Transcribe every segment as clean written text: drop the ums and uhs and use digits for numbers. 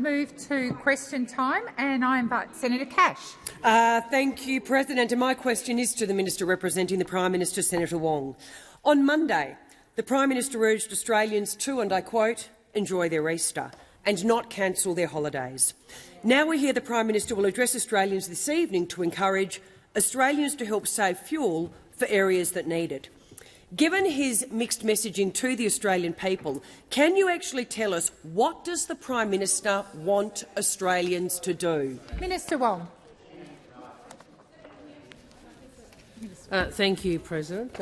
move to question time, and I invite Senator Cash. Thank you, President. And my question is to the Minister representing the Prime Minister, Senator Wong. On Monday, the Prime Minister urged Australians to, and I quote, enjoy their Easter and not cancel their holidays. Now we hear the Prime Minister will address Australians this evening to encourage Australians to help save fuel for areas that need it. Given his mixed messaging to the Australian people, can you actually tell us what does the Prime Minister want Australians to do? Minister Wong. Thank you, President.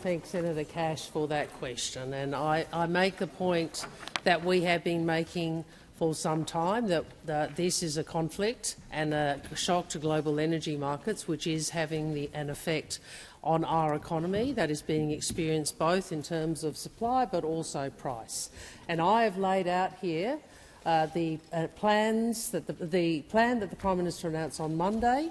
Thank Senator Cash for that question. And I make the point that we have been making for some time that this is a conflict and a shock to global energy markets, which is having an effect on our economy that is being experienced both in terms of supply but also price. And I have laid out here the plan that the Prime Minister announced on Monday,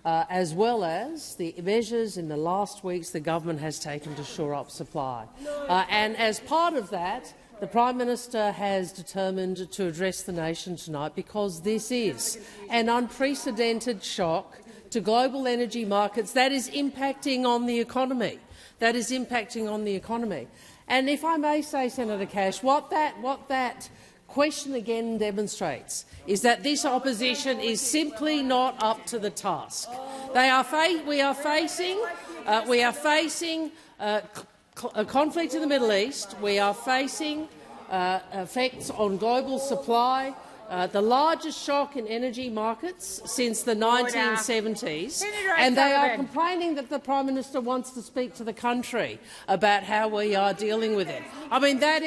as well as the measures in the last weeks the government has taken to shore up supply. And as part of that, the Prime Minister has determined to address the nation tonight because this is an unprecedented shock to global energy markets that is impacting on the economy. And if I may say, Senator Cash, what that question again demonstrates is that this opposition is simply not up to the task. We are facing a conflict in the Middle East. We are facing effects on global supply, the largest shock in energy markets since the 1970s, and they are complaining that the Prime Minister wants to speak to the country about how we are dealing with it. I mean, that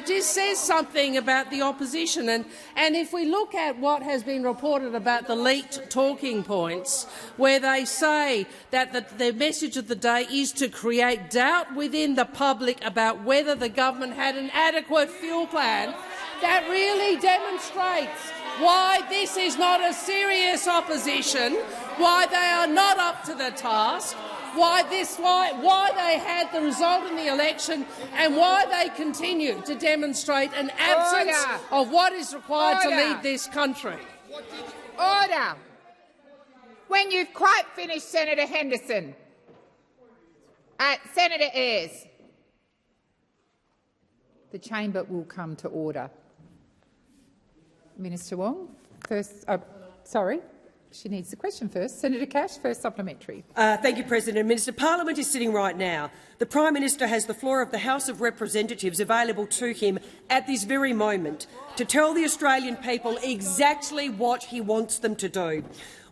just says something about the opposition. And if we look at what has been reported about the leaked talking points, where they say that the message of the day is to create doubt within the public about whether the government had an adequate fuel plan, that really demonstrates why this is not a serious opposition, why they are not up to the task, why they had the result in the election, and why they continue to demonstrate an absence of what is required to lead this country. Order. When you've quite finished, Senator Henderson. Senator Ayres. The chamber will come to order. Minister Wong, first. Sorry, she needs the question first. Senator Cash, first supplementary. Thank you, President. Minister, Parliament is sitting right now. The Prime Minister has the floor of the House of Representatives available to him at this very moment to tell the Australian people exactly what he wants them to do.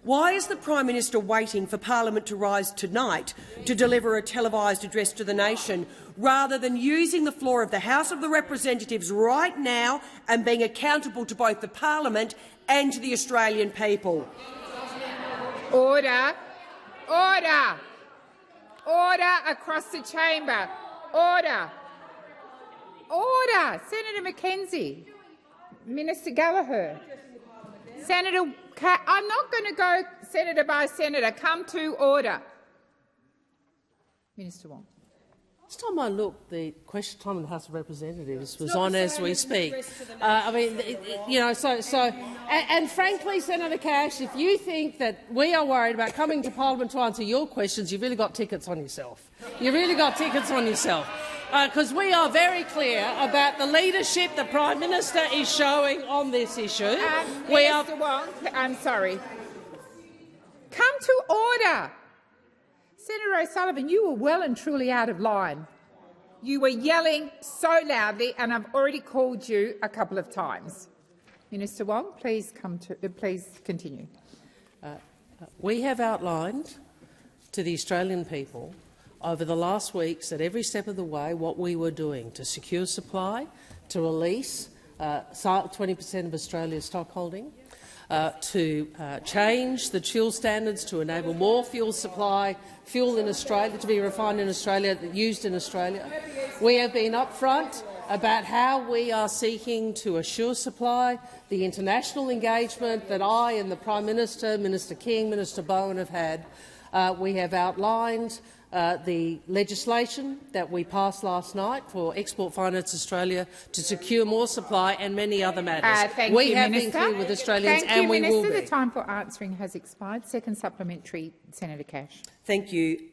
Why is the Prime Minister waiting for Parliament to rise tonight to deliver a televised address to the nation, rather than using the floor of the House of the Representatives right now and being accountable to both the Parliament and to the Australian people? Order. Order. Order across the chamber. Order. Order. Senator McKenzie. Minister Gallagher. Senator, I'm not going to go senator by senator. Come to order. Minister Wong. Last time I looked, the question time in the House of Representatives was on as we speak. I mean, and frankly, Senator Cash, if you think that we are worried about coming to Parliament to answer your questions, you've really got tickets on yourself. Because we are very clear about the leadership the Prime Minister is showing on this issue. Minister Wong, I'm sorry. Come to order. Senator O'Sullivan, you were well and truly out of line. You were yelling so loudly, and I've already called you a couple of times. Minister Wong, please continue. We have outlined to the Australian people over the last weeks, at every step of the way, what we were doing to secure supply, to release 20% of Australia's stock holding, to change the fuel standards to enable more fuel in Australia to be refined in Australia, used in Australia. We have been upfront about how we are seeking to assure supply, the international engagement that I and the Prime Minister, Minister King, Minister Bowen have had. We have outlined the legislation that we passed last night for Export Finance Australia to secure more supply and many other matters. We have been clear with Australians and we will be. The time for answering has expired. Second supplementary, Senator Cash. Thank you.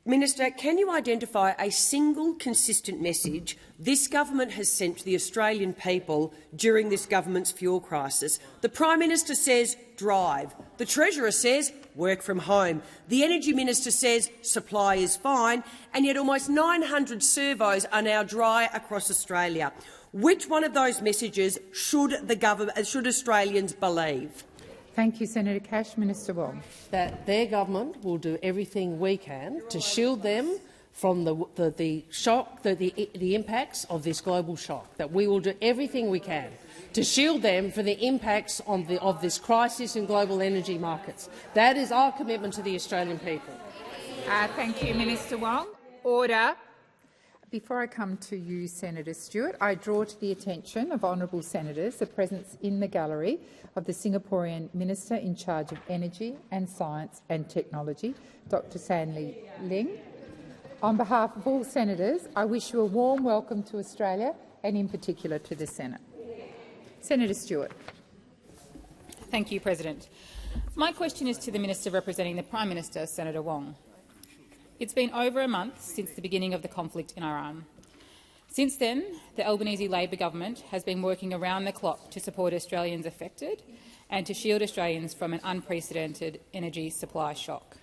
Minister, can you identify a single consistent message this government has sent to the Australian people during this government's fuel crisis? The Prime Minister says drive. The Treasurer says work from home. The Energy Minister says supply is fine, and yet almost 900 servos are now dry across Australia. Which one of those messages should Australians believe? Thank you, Senator Cash. Minister Wong. That their government will do everything we can to shield them from the shock, the impacts of this global shock. That we will do everything we can to shield them from the impacts of this crisis in global energy markets. That is our commitment to the Australian people. Thank you, Minister Wong. Order. Before I come to you, Senator Stewart, I draw to the attention of honourable senators the presence in the gallery of the Singaporean Minister in charge of Energy and Science and Technology, Dr Stanley Ling. On behalf of all senators, I wish you a warm welcome to Australia and in particular to the Senate. Senator Stewart. Thank you, President. My question is to the Minister representing the Prime Minister, Senator Wong. It's been over a month since the beginning of the conflict in Iran. Since then, the Albanese Labor government has been working around the clock to support Australians affected and to shield Australians from an unprecedented energy supply shock.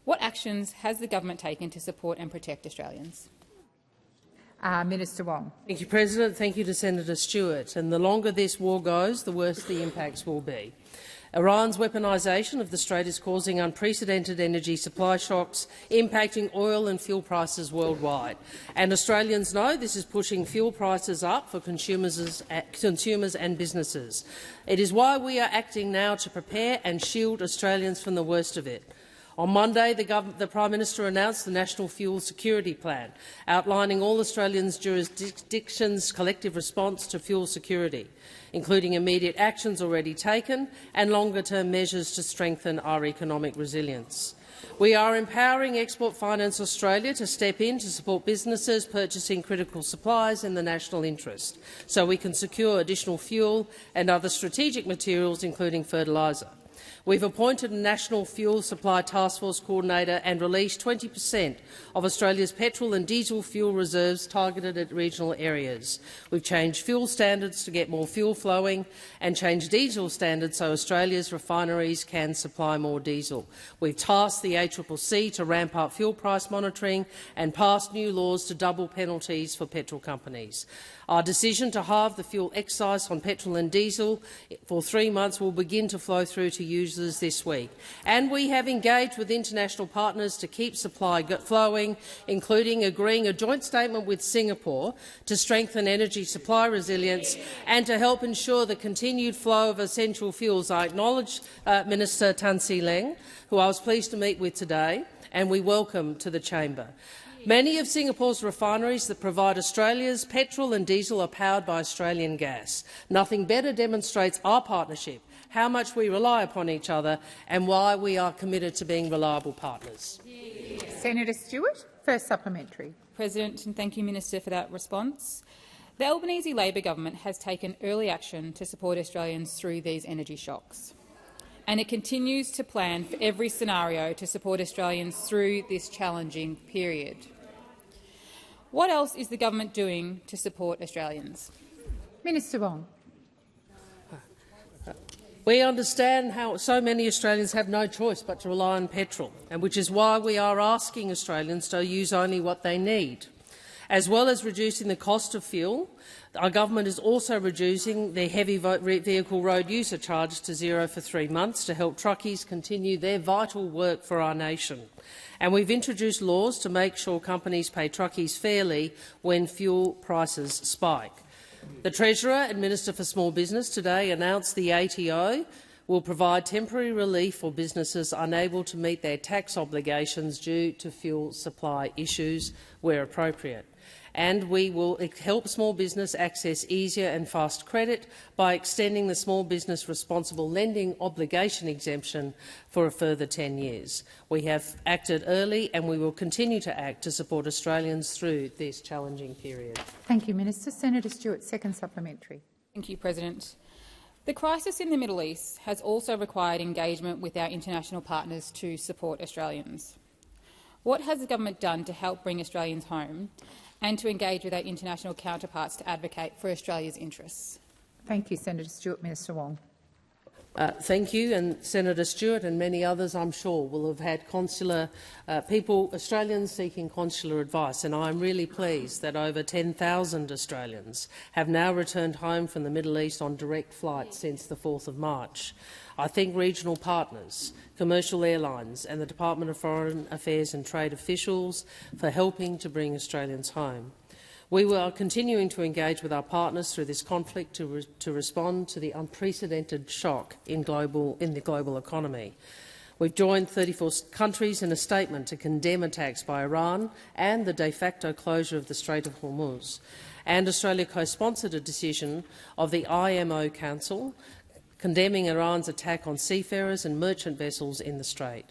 What actions has the government taken to support and protect Australians? Minister Wong. Thank you, President. Thank you to Senator Stewart. And the longer this war goes, the worse the impacts will be. Iran's weaponisation of the Strait is causing unprecedented energy supply shocks, impacting oil and fuel prices worldwide. And Australians know this is pushing fuel prices up for consumers and businesses. It is why we are acting now to prepare and shield Australians from the worst of it. On Monday, the Prime Minister announced the National Fuel Security Plan, outlining all Australians' jurisdictions' collective response to fuel security, including immediate actions already taken and longer-term measures to strengthen our economic resilience. We are empowering Export Finance Australia to step in to support businesses purchasing critical supplies in the national interest, so we can secure additional fuel and other strategic materials, including fertiliser. We've appointed a National Fuel Supply Taskforce Coordinator and released 20% of Australia's petrol and diesel fuel reserves targeted at regional areas. We've changed fuel standards to get more fuel flowing and changed diesel standards so Australia's refineries can supply more diesel. We've tasked the ACCC to ramp up fuel price monitoring and passed new laws to double penalties for petrol companies. Our decision to halve the fuel excise on petrol and diesel for 3 months will begin to flow through to users this week. And we have engaged with international partners to keep supply flowing, including agreeing a joint statement with Singapore to strengthen energy supply resilience and to help ensure the continued flow of essential fuels. I acknowledge Minister Tan See Leng, who I was pleased to meet with today, and we welcome to the chamber. Many of Singapore's refineries that provide Australia's petrol and diesel are powered by Australian gas. Nothing better demonstrates our partnership, how much we rely upon each other and why we are committed to being reliable partners. Senator Stewart, first supplementary. President, and thank you, Minister, for that response. The Albanese Labor government has taken early action to support Australians through these energy shocks, and it continues to plan for every scenario to support Australians through this challenging period. What else is the government doing to support Australians? Minister Wong. We understand how so many Australians have no choice but to rely on petrol, and which is why we are asking Australians to use only what they need. As well as reducing the cost of fuel, our government is also reducing the heavy vehicle road user charge to zero for 3 months to help truckies continue their vital work for our nation. And we've introduced laws to make sure companies pay truckies fairly when fuel prices spike. The Treasurer and Minister for Small Business today announced the ATO will provide temporary relief for businesses unable to meet their tax obligations due to fuel supply issues where appropriate. and we will help small business access easier and fast credit by extending the Small Business Responsible Lending Obligation exemption for a further 10 years. We have acted early and we will continue to act to support Australians through this challenging period. Thank you, Minister. Senator Stewart, second supplementary. Thank you, President. The crisis in the Middle East has also required engagement with our international partners to support Australians. What has the government done to help bring Australians home and to engage with our international counterparts to advocate for Australia's interests? Thank you, Senator Stewart. Minister Wong. Thank you, and Senator Stewart and many others, I'm sure, will have had consular Australians seeking consular advice, and I'm really pleased that over 10,000 Australians have now returned home from the Middle East on direct flights since the 4th of March. I thank regional partners, commercial airlines and the Department of Foreign Affairs and Trade officials for helping to bring Australians home. We are continuing to engage with our partners through this conflict to respond to the unprecedented shock in the global economy. We've joined 34 countries in a statement to condemn attacks by Iran and the de facto closure of the Strait of Hormuz. And Australia co-sponsored a decision of the IMO Council condemning Iran's attack on seafarers and merchant vessels in the Strait.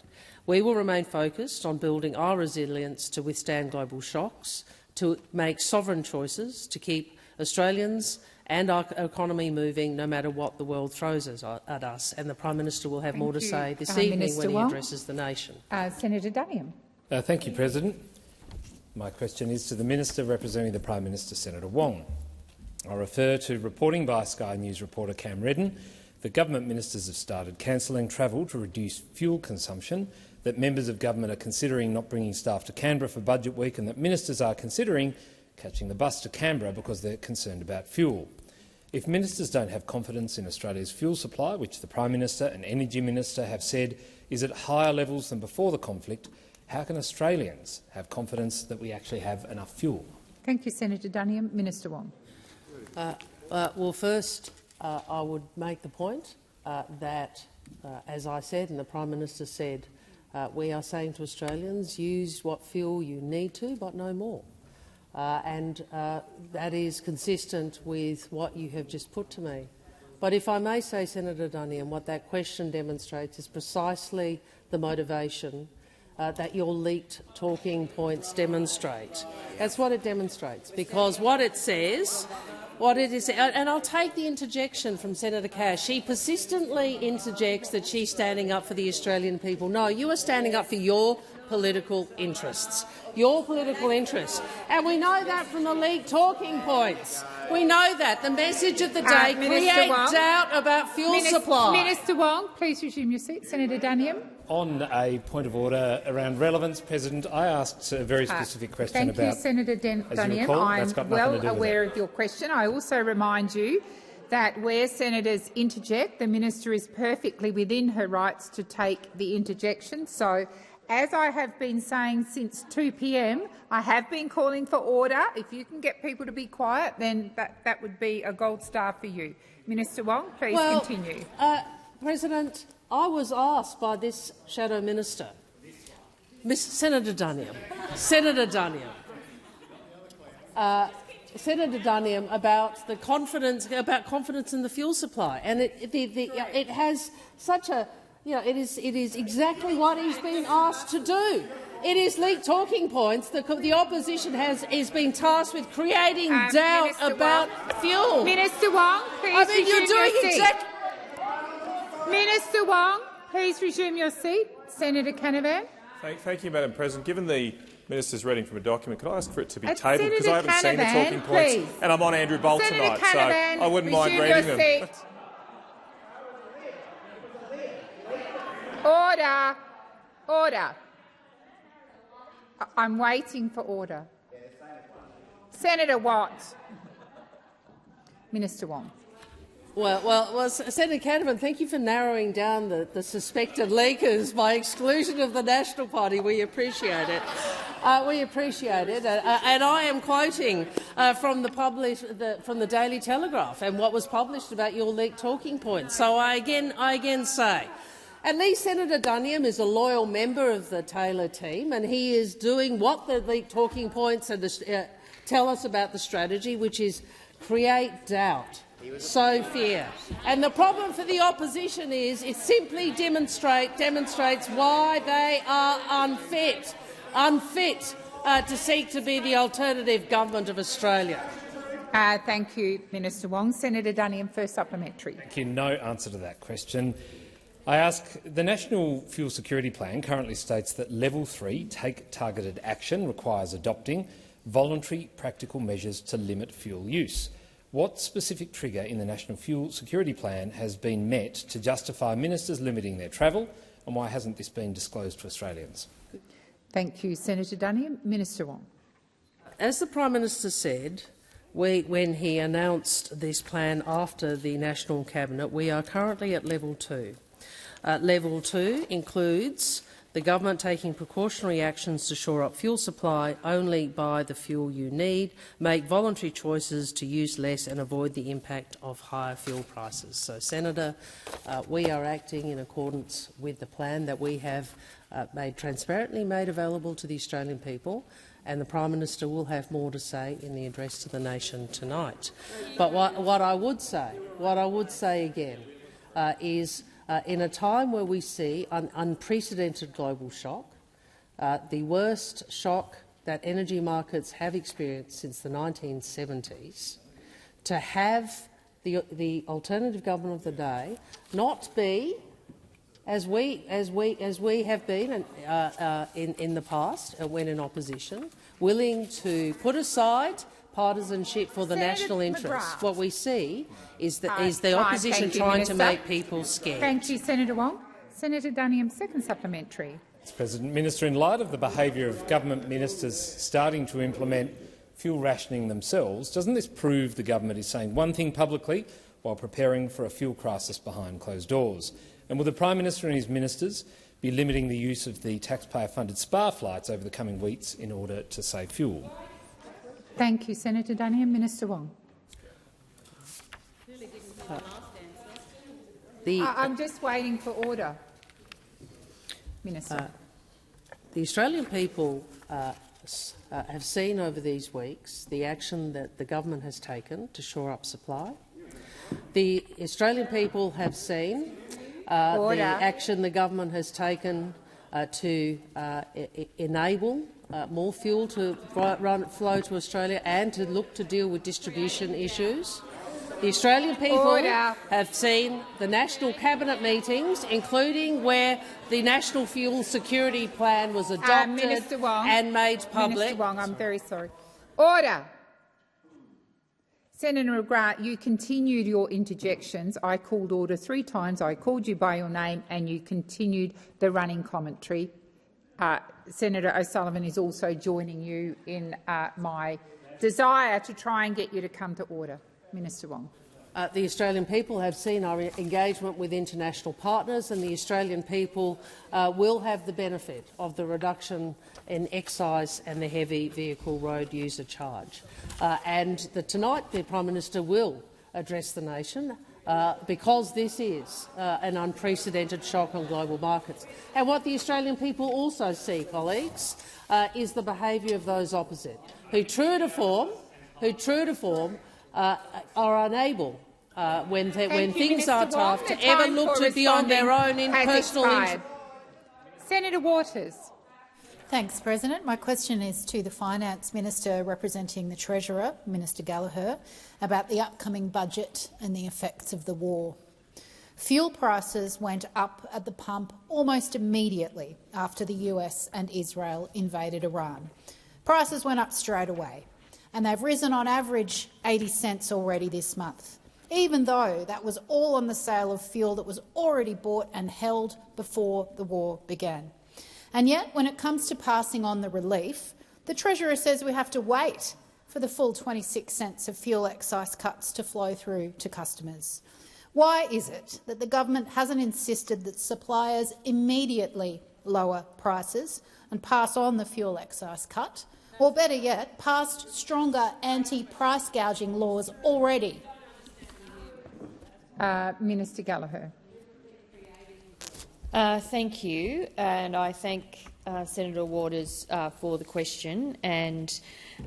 We will remain focused on building our resilience to withstand global shocks, to make sovereign choices, to keep Australians and our economy moving no matter what the world throws at us. And the Prime Minister will have more to say this evening Minister when he Wong. addresses the nation. Senator Duniam. Thank you, President. My question is to the Minister representing the Prime Minister, Senator Wong. I refer to reporting by Sky News reporter Cam Redden that government ministers have started cancelling travel to reduce fuel consumption, that members of government are considering not bringing staff to Canberra for budget week, and that ministers are considering catching the bus to Canberra because they're concerned about fuel. If ministers don't have confidence in Australia's fuel supply, which the Prime Minister and Energy Minister have said is at higher levels than before the conflict, how can Australians have confidence that we actually have enough fuel? Thank you, Senator Duniam. Minister Wong. Well, first, I would make the point that, as I said and the Prime Minister said, we are saying to Australians, use what fuel you need to, but no more. And that is consistent with what you have just put to me. But if I may say, Senator Duniam, what that question demonstrates is precisely the motivation that your leaked talking points demonstrate. That's what it demonstrates, because what it says, what it is, and I'll take the interjection from Senator Cash. She persistently interjects that she's standing up for the Australian people. No, you are standing up for your political interests. Your political interests. And we know that from the leaked talking points. We know that. The message of the day creates doubt about fuel supply. Minister Wong, please resume your seat. Senator Duniam. On a point of order around relevance, President, I asked a very specific question about— Thank you, Senator Duniam. I'm well aware of your question. I also remind you that where senators interject, the minister is perfectly within her rights to take the interjection. So, as I have been saying since 2 p.m, I have been calling for order. If you can get people to be quiet, then that would be a gold star for you. Minister Wong, please continue. President, I was asked by this shadow minister, Senator Duniam, about the confidence in the fuel supply, and it has such a. It is exactly what he's been asked to do. It is leaked talking points that the opposition is being tasked with creating doubt about fuel. Minister Wong, please resume your seat. Minister Wong, please resume your seat. Senator Canavan. Thank you, Madam President. Given the minister's reading from a document, could I ask for it to be tabled, because I haven't seen the talking points, and I'm on Andrew Bolt tonight, so I wouldn't mind reading them. Order. Order. I'm waiting for order. Senator Watt. Minister Wong. Well, Senator Canavan, thank you for narrowing down the suspected leakers by exclusion of the National Party. We appreciate it. We appreciate it. And I am quoting from the Daily Telegraph and what was published about your leaked talking points. So I again say, at least Senator Duniam is a loyal member of the Taylor team, and he is doing what the leaked talking points tell us about the strategy, which is create doubt, sow fear. And the problem for the opposition is it simply demonstrates why they are unfit to seek to be the alternative government of Australia. Thank you, Minister Wong. Senator Duniam, first supplementary. Thank you. No answer to that question. I ask, the National Fuel Security Plan currently states that Level 3, Take Targeted Action, requires adopting voluntary practical measures to limit fuel use. What specific trigger in the National Fuel Security Plan has been met to justify ministers limiting their travel, and why hasn't this been disclosed to Australians? Thank you, Senator Duniam. Minister Wong. As the Prime Minister said, when he announced this plan after the National Cabinet, we are currently at Level 2. Level 2 includes the government taking precautionary actions to shore up fuel supply, only buy the fuel you need, make voluntary choices to use less and avoid the impact of higher fuel prices. So, Senator, we are acting in accordance with the plan that we have transparently made available to the Australian people, and the Prime Minister will have more to say in the address to the nation tonight. But what I would say again is, in a time where we see an unprecedented global shock, the worst shock that energy markets have experienced since the 1970s, to have the alternative government of the day not be, as we have been in the past when in opposition, willing to put aside partisanship for the national interest. What we see is the opposition trying to make people scared. Thank you, Senator Wong. Senator Duniam, second supplementary. Mr. President, Minister, in light of the behaviour of government ministers starting to implement fuel rationing themselves, doesn't this prove the government is saying one thing publicly while preparing for a fuel crisis behind closed doors? And will the Prime Minister and his ministers be limiting the use of the taxpayer-funded SPA flights over the coming weeks in order to save fuel? Thank you, Senator Duniam. Minister Wong. I'm just waiting for order. Minister. The Australian people have seen over these weeks the action that the government has taken to shore up supply. The Australian people have seen the action the government has taken to enable more fuel to flow to Australia and to look to deal with distribution issues. The Australian people have seen the National Cabinet meetings, including where the National Fuel Security Plan was adopted and made public. Minister Wong, I'm very sorry. Order. Senator McGrath, you continued your interjections. I called order 3 times. I called you by your name and you continued the running commentary. Senator O'Sullivan is also joining you in my desire to try and get you to come to order. Minister Wong. The Australian people have seen our engagement with international partners, and the Australian people will have the benefit of the reduction in excise and the heavy vehicle road user charge. Tonight the Prime Minister will address the nation because this is an unprecedented shock on global markets. And what the Australian people also see, colleagues, is the behaviour of those opposite, who, true to form, are unable, when things are tough, to ever look to beyond their own personal interest. Senator Waters. Thanks, President. My question is to the Finance Minister representing the Treasurer, Minister Gallagher, about the upcoming budget and the effects of the war. Fuel prices went up at the pump almost immediately after the US and Israel invaded Iran. Prices went up straight away, and they've risen on average 80 cents already this month, even though that was all on the sale of fuel that was already bought and held before the war began. And yet, when it comes to passing on the relief, the Treasurer says we have to wait for the full 26 cents of fuel excise cuts to flow through to customers. Why is it that the government hasn't insisted that suppliers immediately lower prices and pass on the fuel excise cut, or better yet, passed stronger anti-price gouging laws already? Minister Gallagher. Thank you, and I thank Senator Waters, for the question. And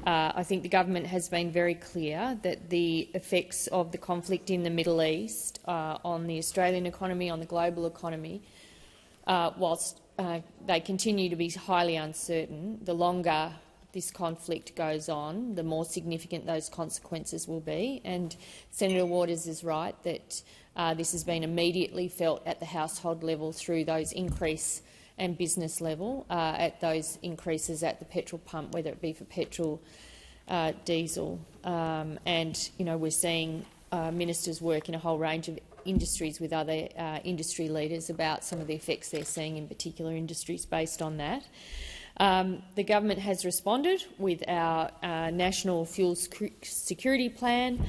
I think the government has been very clear that the effects of the conflict in the Middle East on the Australian economy, on the global economy, whilst they continue to be highly uncertain, the longer this conflict goes on, the more significant those consequences will be. And Senator Waters is right that this has been immediately felt at the household level through those increase and business level, at those increases at the petrol pump, whether it be for petrol, diesel. And we're seeing ministers work in a whole range of industries with other industry leaders about some of the effects they're seeing in particular industries based on that. The government has responded with our National Fuel Security Plan.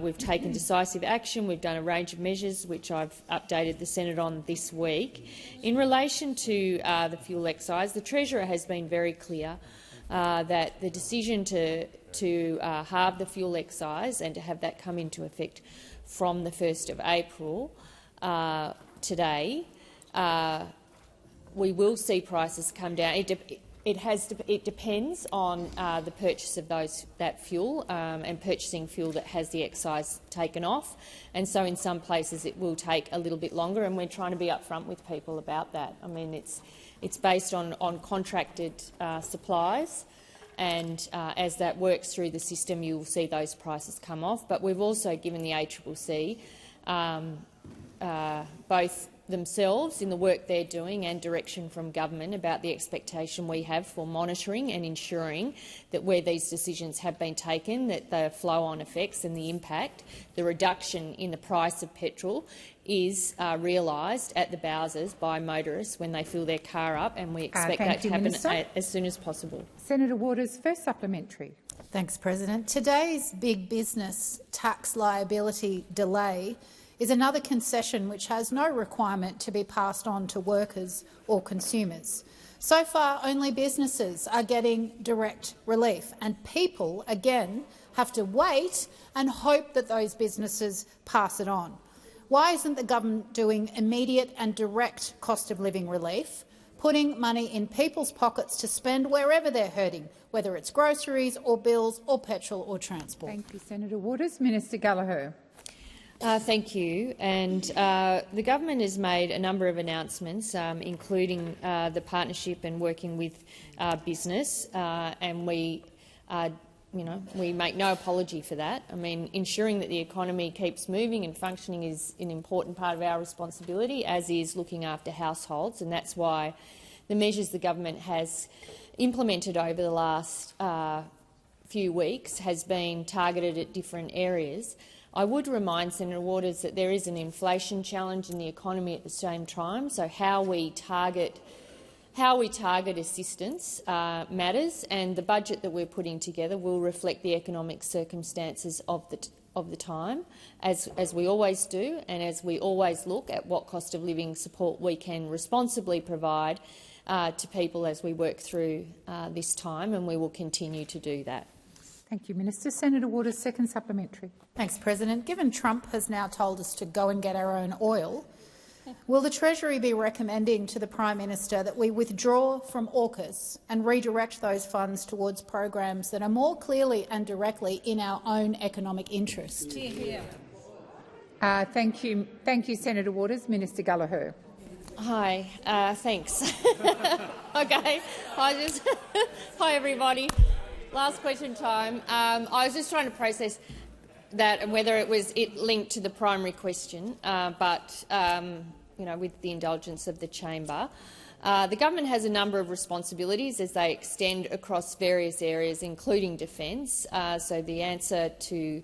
We've taken decisive action. We've done a range of measures which I've updated the Senate on this week. In relation to the fuel excise, the Treasurer has been very clear that the decision to halve the fuel excise and to have that come into effect from the 1st of April today, we will see prices come down. It depends on the purchase of that fuel and purchasing fuel that has the excise taken off. And so in some places it will take a little bit longer, and we're trying to be upfront with people about that. I mean, it's based on contracted supplies, and as that works through the system, you will see those prices come off. But we've also given the ACCC both themselves in the work they're doing and direction from government about the expectation we have for monitoring and ensuring that where these decisions have been taken, that the flow-on effects and the impact, the reduction in the price of petrol is realised at the bowsers by motorists when they fill their car up, and we expect that to happen as soon as possible. Senator Waters, first supplementary. Thanks, President. Today's big business tax liability delay is another concession which has no requirement to be passed on to workers or consumers. So far, only businesses are getting direct relief, and people, again, have to wait and hope that those businesses pass it on. Why isn't the government doing immediate and direct cost of living relief, putting money in people's pockets to spend wherever they're hurting, whether it's groceries or bills or petrol or transport? Thank you, Senator Waters. Minister Gallagher. Thank you. And the government has made a number of announcements, including the partnership and working with business, and we make no apology for that. I mean, ensuring that the economy keeps moving and functioning is an important part of our responsibility, as is looking after households, and that's why the measures the government has implemented over the last few weeks has been targeted at different areas. I would remind Senator Waters that there is an inflation challenge in the economy at the same time, so how we target assistance matters, and the budget that we're putting together will reflect the economic circumstances of the time, as we always do, and as we always look at what cost of living support we can responsibly provide to people as we work through this time, and we will continue to do that. Thank you, Minister. Senator Waters, second supplementary. Thanks, President. Given Trump has now told us to go and get our own oil, will the Treasury be recommending to the Prime Minister that we withdraw from AUKUS and redirect those funds towards programs that are more clearly and directly in our own economic interest? Thank you, Senator Waters. Minister Gallagher. Hi. Thanks. Okay. Hi, everybody. Last question time. I was just trying to process that and whether it was linked to the primary question, but with the indulgence of the chamber. The government has a number of responsibilities as they extend across various areas, including defence. So the answer to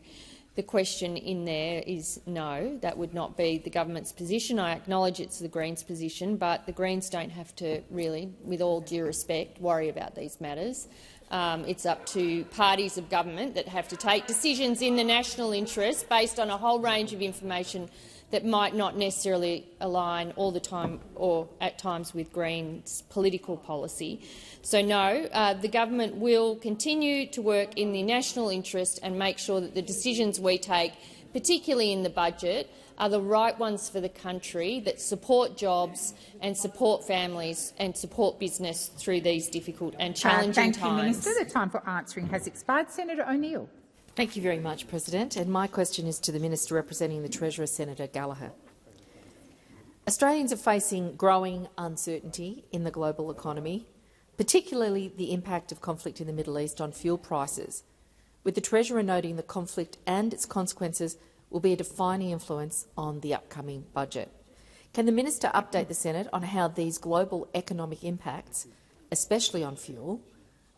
the question in there is no, that would not be the government's position. I acknowledge it's the Greens' position, but the Greens don't have to really, with all due respect, worry about these matters. It's up to parties of government that have to take decisions in the national interest based on a whole range of information that might not necessarily align all the time or at times with Greens' political policy. So no, the government will continue to work in the national interest and make sure that the decisions we take, particularly in the budget, are the right ones for the country, that support jobs and support families and support business through these difficult and challenging times. Thank you, Minister. The time for answering has expired. Senator O'Neill. Thank you very much, President. And my question is to the Minister representing the Treasurer, Senator Gallagher. Australians are facing growing uncertainty in the global economy, particularly the impact of conflict in the Middle East on fuel prices, with the Treasurer noting the conflict and its consequences will be a defining influence on the upcoming budget. Can the Minister update the Senate on how these global economic impacts, especially on fuel,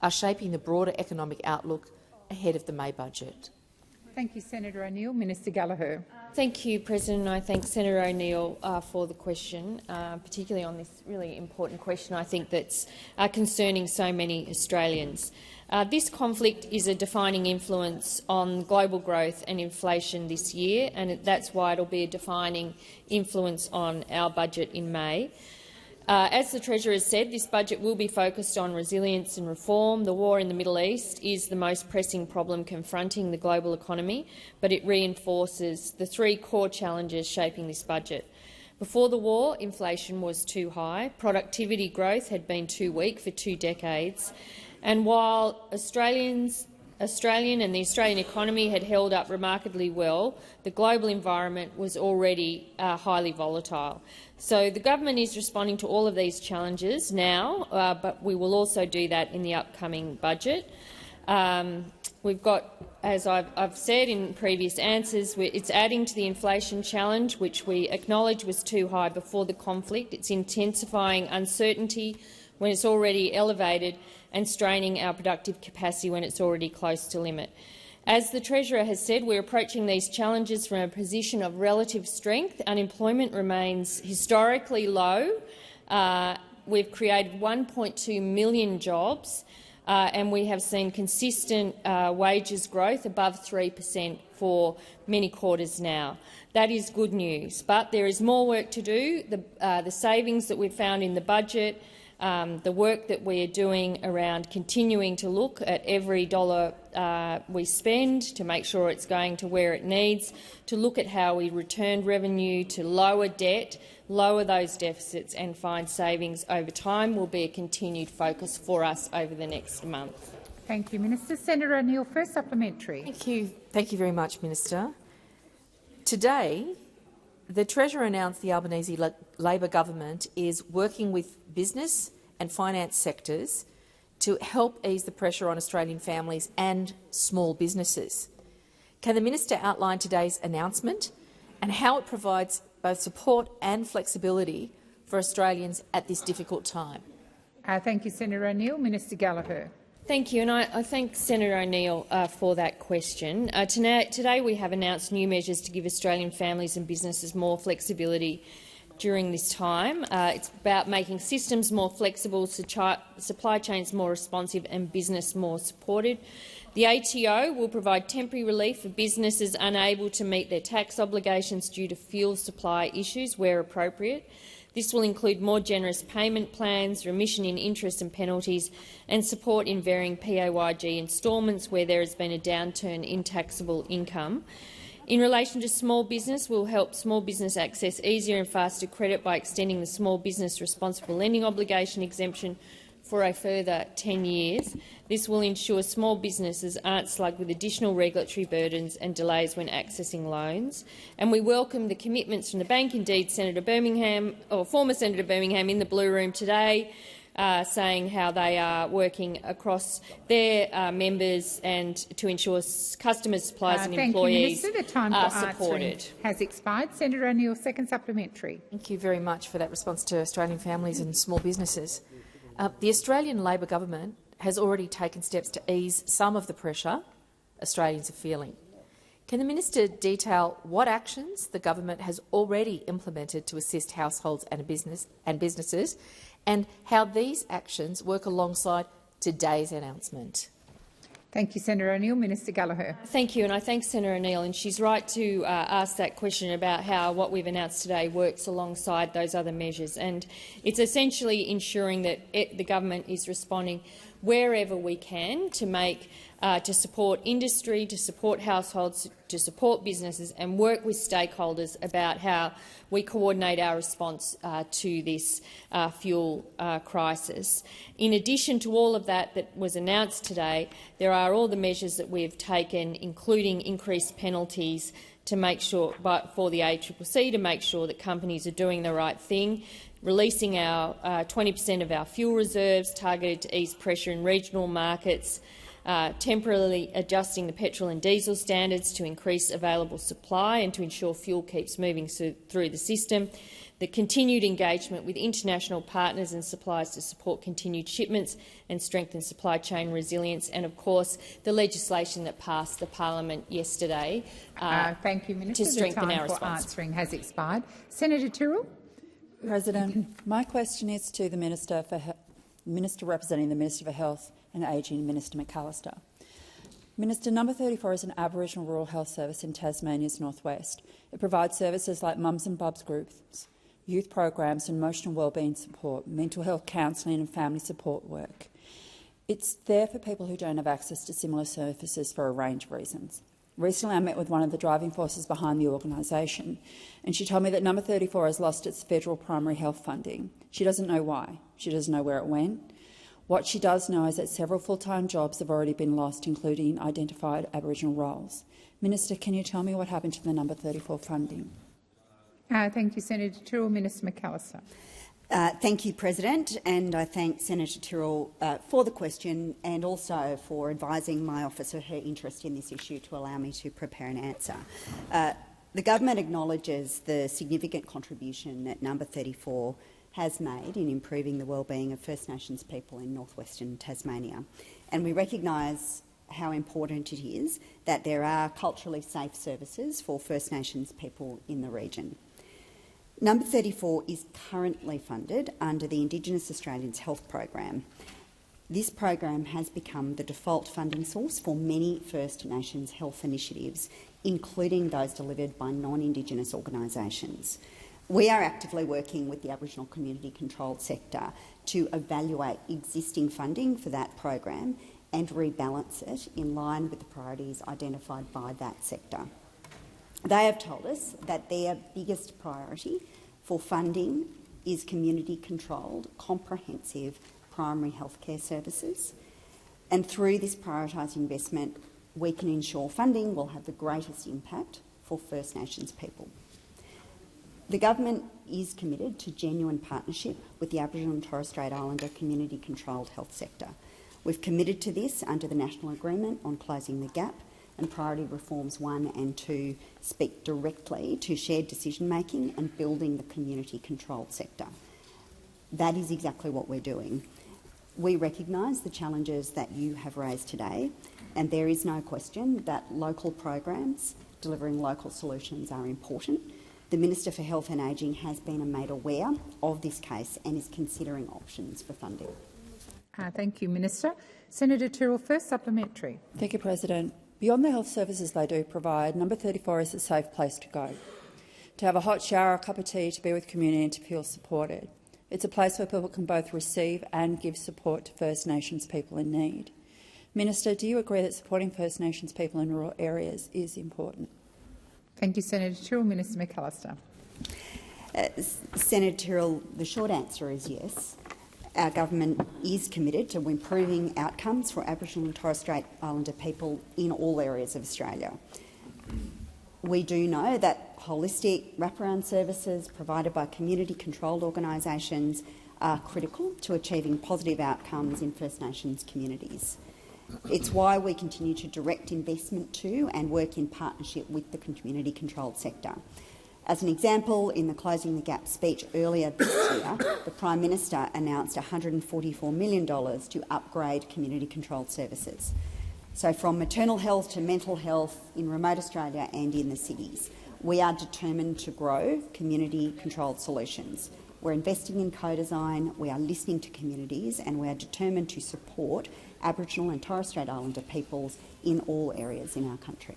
are shaping the broader economic outlook ahead of the May budget? Thank you, Senator O'Neill. Minister Gallagher. Thank you, President. I thank Senator O'Neill for the question, particularly on this really important question, I think, that's concerning so many Australians. This conflict is a defining influence on global growth and inflation this year, and that's why it will be a defining influence on our budget in May. As the Treasurer has said, this budget will be focused on resilience and reform. The war in the Middle East is the most pressing problem confronting the global economy, but it reinforces the three core challenges shaping this budget. Before the war, inflation was too high, productivity growth had been too weak for 2 decades, and while Australian and the Australian economy had held up remarkably well, the global environment was already highly volatile. So the government is responding to all of these challenges now, but we will also do that in the upcoming budget. We've got, as I've said in previous answers, it's adding to the inflation challenge, which we acknowledge was too high before the conflict. It's intensifying uncertainty when it's already elevated and straining our productive capacity when it's already close to limit. As the Treasurer has said, we're approaching these challenges from a position of relative strength. Unemployment remains historically low. We've created 1.2 million jobs, and we have seen consistent wages growth above 3% for many quarters now. That is good news, but there is more work to do. The savings that we've found in the budget, the work that we are doing around continuing to look at every dollar we spend to make sure it's going to where it needs, to look at how we return revenue, to lower debt, lower those deficits and find savings over time will be a continued focus for us over the next month. Thank you, Minister. Senator O'Neill, first supplementary. Thank you very much, Minister. Today, the Treasurer announced the Albanese Labor government is working with business and finance sectors to help ease the pressure on Australian families and small businesses. Can the Minister outline today's announcement and how it provides both support and flexibility for Australians at this difficult time? Thank you, Senator O'Neill. Minister Gallagher. Thank you, and I thank Senator O'Neill for that question. Today we have announced new measures to give Australian families and businesses more flexibility during this time. It's about making systems more flexible, supply chains more responsive and business more supported. The ATO will provide temporary relief for businesses unable to meet their tax obligations due to fuel supply issues where appropriate. This will include more generous payment plans, remission in interest and penalties, and support in varying PAYG instalments where there has been a downturn in taxable income. In relation to small business, we'll help small business access easier and faster credit by extending the Small Business Responsible Lending Obligation exemption for a further 10 years. This will ensure small businesses aren't slugged with additional regulatory burdens and delays when accessing loans. And we welcome the commitments from the bank. Indeed, Senator Birmingham, or former Senator Birmingham, in the Blue Room today, saying how they are working across their members and to ensure customers, suppliers and employees Minister. The time for supported. Has expired. Senator O'Neill, second supplementary. Thank you very much for that response to Australian families and small businesses. The Australian Labor government has already taken steps to ease some of the pressure Australians are feeling. Can the minister detail what actions the government has already implemented to assist households and businesses, and how these actions work alongside today's announcement? Thank you, Senator O'Neill. Minister Gallagher. Thank you, and I thank Senator O'Neill, and she's right to ask that question about how what we've announced today works alongside those other measures. And it's essentially ensuring that the government is responding wherever we can to support industry, to support households, to support businesses and work with stakeholders about how we coordinate our response to this fuel crisis. In addition to all of that was announced today, there are all the measures that we have taken, including increased penalties to make sure, for the ACCC to make sure that companies are doing the right thing, releasing our 20% of our fuel reserves targeted to ease pressure in regional markets, temporarily adjusting the petrol and diesel standards to increase available supply and to ensure fuel keeps moving through the system, the continued engagement with international partners and suppliers to support continued shipments and strengthen supply chain resilience, and, of course, the legislation that passed the parliament yesterday thank you, Minister. to strengthen the our time for response. answering has expired. Senator Tyrrell. President, my question is to the Minister representing the Minister for Health and Ageing, Minister McAllister. Minister, Number 34 is an Aboriginal rural health service in Tasmania's northwest. It provides services like mums and bubs groups, youth programs, emotional wellbeing support, mental health counselling and family support work. It's there for people who don't have access to similar services for a range of reasons. Recently, I met with one of the driving forces behind the organisation, and she told me that Number 34 has lost its federal primary health funding. She doesn't know why. She doesn't know where it went. What she does know is that several full-time jobs have already been lost, including identified Aboriginal roles. Minister, can you tell me what happened to the Number 34 funding? Thank you, Senator Tyrrell. Minister McAllister. Thank you, President, and I thank Senator Tyrrell for the question and also for advising my office of her interest in this issue to allow me to prepare an answer. The government acknowledges the significant contribution that Number 34 has made in improving the wellbeing of First Nations people in northwestern Tasmania, and we recognise how important it is that there are culturally safe services for First Nations people in the region. Number 34 is currently funded under the Indigenous Australians Health Program. This program has become the default funding source for many First Nations health initiatives, including those delivered by non-Indigenous organisations. We are actively working with the Aboriginal community-controlled sector to evaluate existing funding for that program and rebalance it in line with the priorities identified by that sector. They have told us that their biggest priority for funding is community-controlled, comprehensive primary healthcare services, and through this prioritised investment, we can ensure funding will have the greatest impact for First Nations people. The government is committed to genuine partnership with the Aboriginal and Torres Strait Islander community-controlled health sector. We've committed to this under the National Agreement on Closing the Gap, and Priority Reforms 1 and 2 speak directly to shared decision-making and building the community-controlled sector. That is exactly what we're doing. We recognise the challenges that you have raised today, and there is no question that local programs delivering local solutions are important. The Minister for Health and Ageing has been made aware of this case and is considering options for funding. Thank you, Minister. Senator Tyrrell, first supplementary. Thank you, President. Beyond the health services they do provide, Number 34 is a safe place to go, to have a hot shower, a cup of tea, to be with community and to feel supported. It's a place where people can both receive and give support to First Nations people in need. Minister, do you agree that supporting First Nations people in rural areas is important? Thank you, Senator Tyrrell. Minister McAllister. Senator Tyrrell, the short answer is yes. Our government is committed to improving outcomes for Aboriginal and Torres Strait Islander people in all areas of Australia. We do know that holistic wraparound services provided by community-controlled organisations are critical to achieving positive outcomes in First Nations communities. It's why we continue to direct investment to and work in partnership with the community-controlled sector. As an example, in the Closing the Gap speech earlier this year, the Prime Minister announced $144 million to upgrade community-controlled services. So from maternal health to mental health in remote Australia and in the cities, we are determined to grow community-controlled solutions. We're investing in co-design, we are listening to communities, and we are determined to support Aboriginal and Torres Strait Islander peoples in all areas in our country.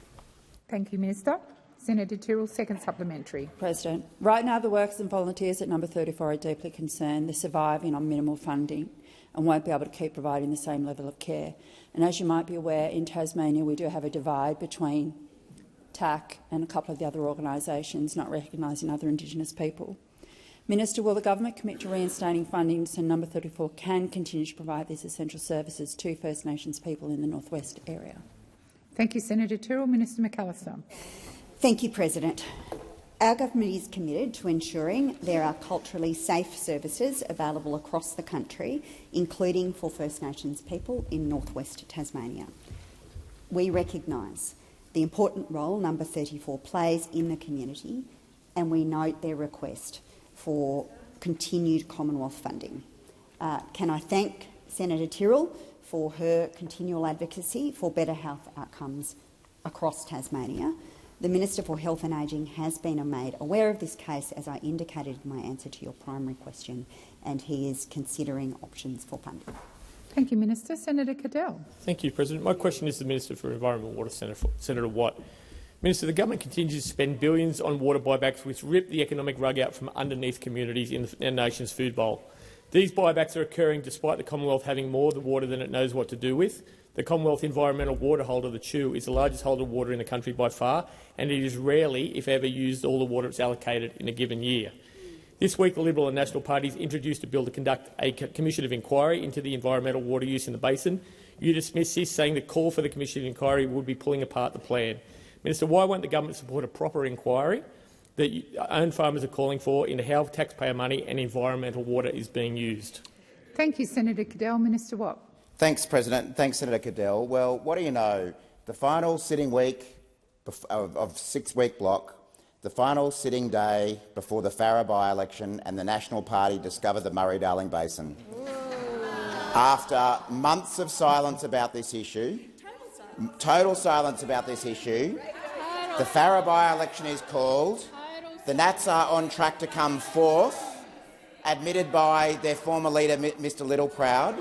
Thank you, Minister. Senator Tyrrell, second supplementary. President, right now the workers and volunteers at Number 34 are deeply concerned. They're surviving on minimal funding. and won't be able to keep providing the same level of care. And as you might be aware, in Tasmania we do have a divide between TAC and a couple of the other organisations not recognising other Indigenous people. Minister, will the government commit to reinstating funding so Number 34 can continue to provide these essential services to First Nations people in the North West area? Thank you, Senator Tyrrell. Minister McAllister. Thank you, President. Our government is committed to ensuring there are culturally safe services available across the country, including for First Nations people in North West Tasmania. We recognise the important role Number 34 plays in the community, and we note their request for continued Commonwealth funding. Can I thank Senator Tyrrell for her continual advocacy for better health outcomes across Tasmania. The Minister for Health and Ageing has been made aware of this case, as I indicated in my answer to your primary question, and he is considering options for funding. Thank you, Minister. Senator Cadell. Thank you, President. My question is to the Minister for Environment and Water, Senator Watt. Minister, the government continues to spend billions on water buybacks, which rip the economic rug out from underneath communities in the nation's food bowl. These buybacks are occurring despite the Commonwealth having more of the water than it knows what to do with. The Commonwealth Environmental Water Holder, the CHEW, is the largest holder of water in the country by far, and it is rarely, if ever, used all the water it's allocated in a given year. This week, the Liberal and National parties introduced a bill to conduct a commission of inquiry into the environmental water use in the basin. You dismissed this, saying the call for the commission of inquiry would be pulling apart the plan. Minister, why won't the government support a proper inquiry that own farmers are calling for into how taxpayer money and environmental water is being used? Thank you, Senator Cadell. Minister Watt. Thanks, President. Thanks, Senator Cadell. Well, what do you know? The final sitting week of 6-week block, the final sitting day before the Farrer by-election, and the National Party discovered the Murray-Darling Basin. After months of silence about this issue, total silence about this issue, the Farrer by-election is called. The Nats are on track to come fourth, admitted by their former leader, Mr Littleproud.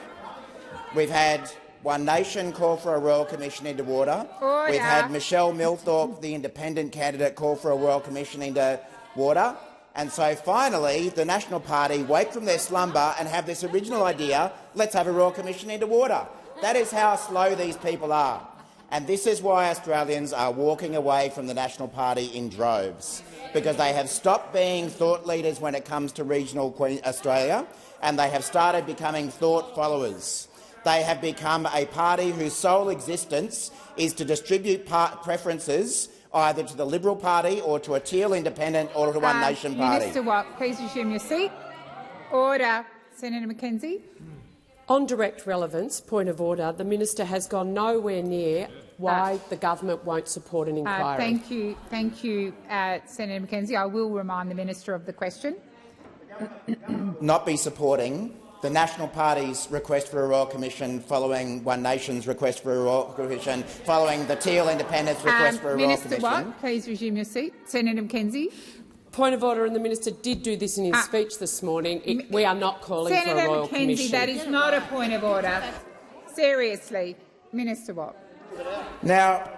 We've had One Nation call for a Royal Commission into water. Order. We've had Michelle Milthorpe, the independent candidate, call for a Royal Commission into water. And so finally, the National Party wake from their slumber and have this original idea, let's have a Royal Commission into water. That is how slow these people are. And this is why Australians are walking away from the National Party in droves, because they have stopped being thought leaders when it comes to regional Australia, and they have started becoming thought followers. They have become a party whose sole existence is to distribute preferences either to the Liberal Party or to a Teal Independent or to One Nation Party. Minister Watt, please resume your seat. Order. Senator McKenzie. On direct relevance, point of order, the minister has gone nowhere near why the government won't support an inquiry. Thank you, Senator McKenzie. I will remind the minister of the question. Not be supporting the National Party's request for a Royal Commission following One Nation's request for a Royal Commission, following the Teal Independent's request for a Royal Commission. Minister Watt, please resume your seat. Senator McKenzie. Point of order, and the minister did do this in his speech this morning. We are not calling for a Royal Commission. Senator McKenzie, that is not a point of order. Seriously, Minister Watt. Now,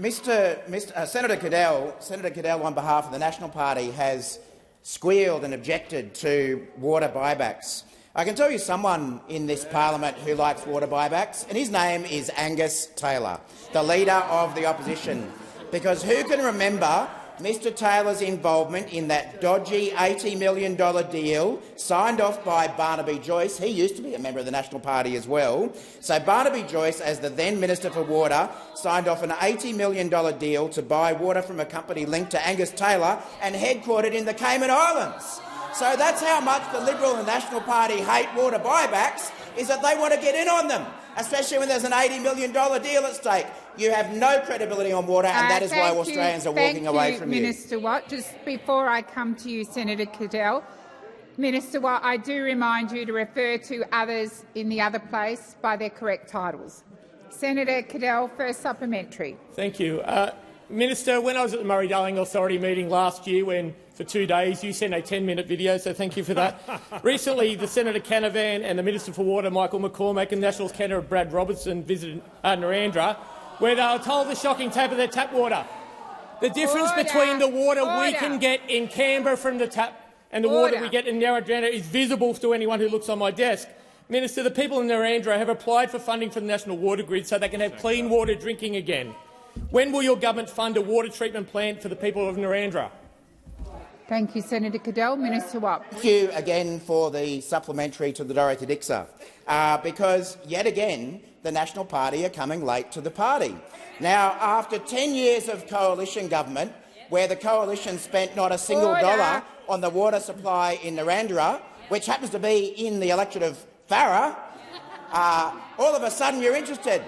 Senator Cadell, on behalf of the National Party, has squealed and objected to water buybacks. I can tell you someone in this parliament who likes water buybacks, and his name is Angus Taylor, the leader of the opposition. Because who can remember Mr Taylor's involvement in that dodgy $80 million deal signed off by Barnaby Joyce? He used to be a member of the National Party as well. So Barnaby Joyce, as the then Minister for Water, signed off an $80 million deal to buy water from a company linked to Angus Taylor and headquartered in the Cayman Islands. So that's how much the Liberal and National Party hate water buybacks, is that they want to get in on them, especially when there's an $80 million deal at stake. You have no credibility on water, and that is why Australians are walking away from you. Minister Watt. Just before I come to you, Senator Cadell, Minister Watt, I do remind you to refer to others in the other place by their correct titles. Senator Cadell, first supplementary. Thank you. Minister, when I was at the Murray-Darling Authority meeting last year, when for 2 days you sent a 10-minute video, so thank you for that. Recently, the Senator Canavan and the Minister for Water, Michael McCormack, and Nationals candidate Brad Robertson visited Narendra, where they were told the shocking tap of their tap water. The difference between the water we can get in Canberra from the tap and the water we get in Narendra is visible to anyone who looks on my desk. Minister, the people in Narrandera have applied for funding for the National Water Grid so they can have clean water drinking again. When will your government fund a water treatment plant for the people of Narrandera? Thank you, Senator Cadell. Minister Watt. Thank you again for the supplementary to the Dorothy Dixer, because yet again the National Party are coming late to the party. Now, after 10 years of coalition government, where the coalition spent not a single dollar on the water supply in Narrandera, which happens to be in the electorate of Farrer, all of a sudden you're interested.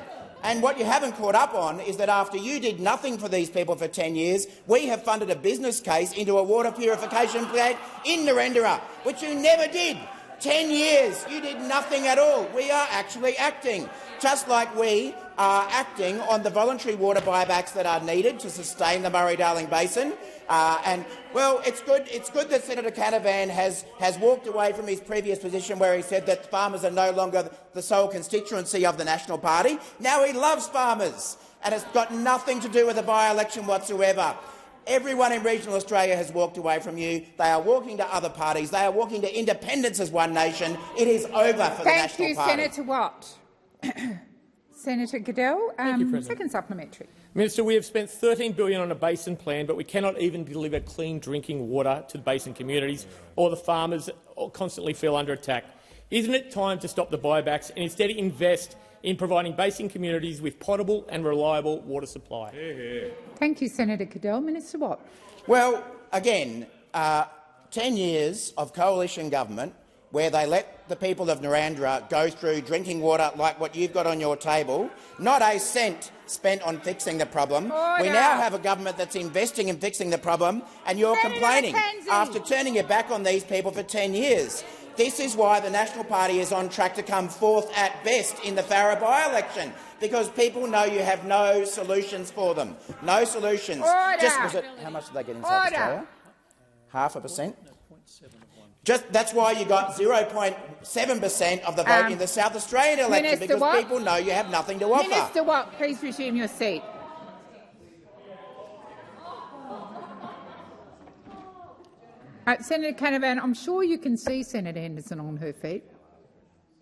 And what you haven't caught up on is that after you did nothing for these people for 10 years, we have funded a business case into a water purification plant in Narrandera, which you never did. 10 years, you did nothing at all. We are actually acting, just like we are acting on the voluntary water buybacks that are needed to sustain the Murray-Darling Basin. Well, it's good that Senator Canavan has walked away from his previous position where he said that farmers are no longer the sole constituency of the National Party. Now he loves farmers, and it's got nothing to do with the by-election whatsoever. Everyone in regional Australia has walked away from you. They are walking to other parties. They are walking to independence as one nation. It is over for the National Party. Thank you, Senator Watt. Senator Cadell, second supplementary. Minister, we have spent $13 billion on a basin plan, but we cannot even deliver clean drinking water to the basin communities, or the farmers constantly feel under attack. Isn't it time to stop the buybacks and instead invest in providing basin communities with potable and reliable water supply? Thank you, Senator Cadell. Minister Watt. Well, again, 10 years of coalition government where they let the people of Narrandera go through drinking water like what you've got on your table, not a cent spent on fixing the problem. Order. We now have a government that's investing in fixing the problem, and you're complaining after turning your back on these people for 10 years. This is why the National Party is on track to come fourth at best in the Farrer by-election, because people know you have no solutions for them. No solutions. How much did they get in South Australia? 0.5%? That's why you got 0.7% of the vote in the South Australian election, Minister because Watt. people know you have nothing to offer. Minister Watt, please resume your seat. Senator Canavan, I'm sure you can see Senator Henderson on her feet,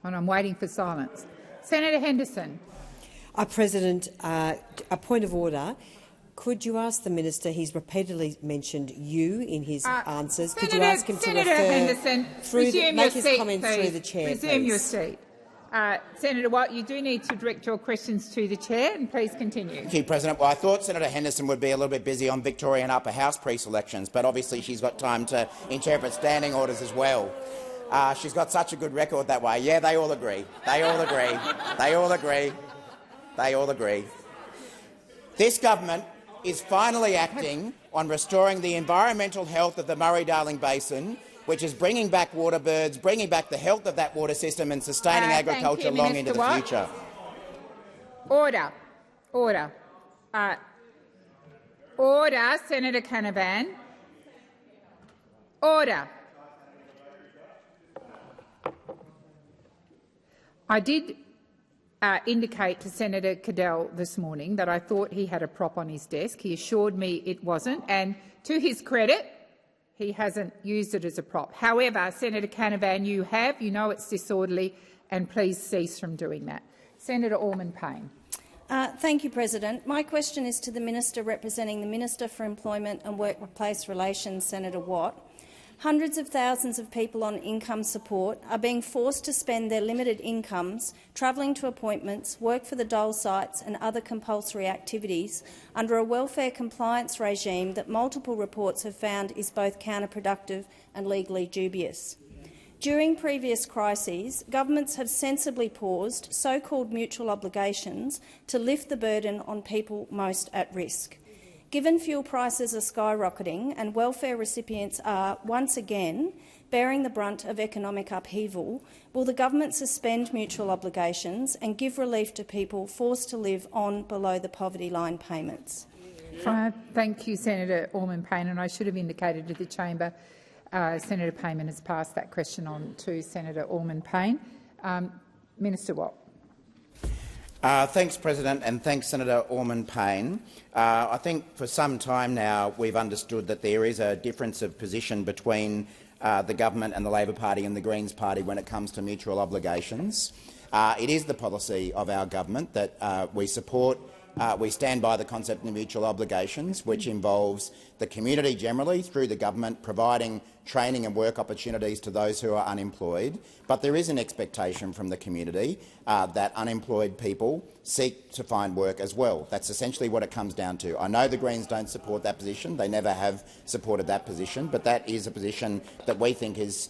and I'm waiting for silence. Senator Henderson. President, a point of order. Could you ask the minister? He's repeatedly mentioned you in his answers. Could you ask him to Senator refer Henderson, make his comments through the chair, Resume please? your seat. Senator Watt, you do need to direct your questions to the chair, and please continue. Thank you, President. Well, I thought Senator Henderson would be a little bit busy on Victorian Upper House pre-selections, but obviously she's got time to interpret standing orders as well. She's got such a good record that way. Yeah, they all agree. They all agree. They all agree. They all agree. This government is finally acting on restoring the environmental health of the Murray-Darling Basin, which is bringing back water birds, bringing back the health of that water system and sustaining agriculture long into the future. Order. Order. Order, Senator Canavan. Order. I did indicate to Senator Cadell this morning that I thought he had a prop on his desk. He assured me it wasn't, and to his credit, he hasn't used it as a prop. However, Senator Canavan, you have. You know it's disorderly, and please cease from doing that. Senator Allman-Payne. Thank you, President. My question is to the Minister representing the Minister for Employment and Workplace Relations, Senator Watt. Hundreds of thousands of people on income support are being forced to spend their limited incomes travelling to appointments, work for the dole sites and other compulsory activities under a welfare compliance regime that multiple reports have found is both counterproductive and legally dubious. During previous crises, governments have sensibly paused so-called mutual obligations to lift the burden on people most at risk. Given fuel prices are skyrocketing and welfare recipients are, once again, bearing the brunt of economic upheaval, will the government suspend mutual obligations and give relief to people forced to live on below the poverty line payments? Thank you, Senator Allman-Payne, and I should have indicated to the chamber Senator Payman has passed that question on to Senator Allman-Payne. Minister Watt. Thanks, President, and thanks, Senator Orman-Payne. I think for some time now we've understood that there is a difference of position between the government and the Labor Party and the Greens Party when it comes to mutual obligations. It is the policy of our government that we stand by the concept of mutual obligations, which involves the community generally, through the government, providing training and work opportunities to those who are unemployed. But there is an expectation from the community that unemployed people seek to find work as well. That's essentially what it comes down to. I know the Greens don't support that position. They never have supported that position, but that is a position that we think is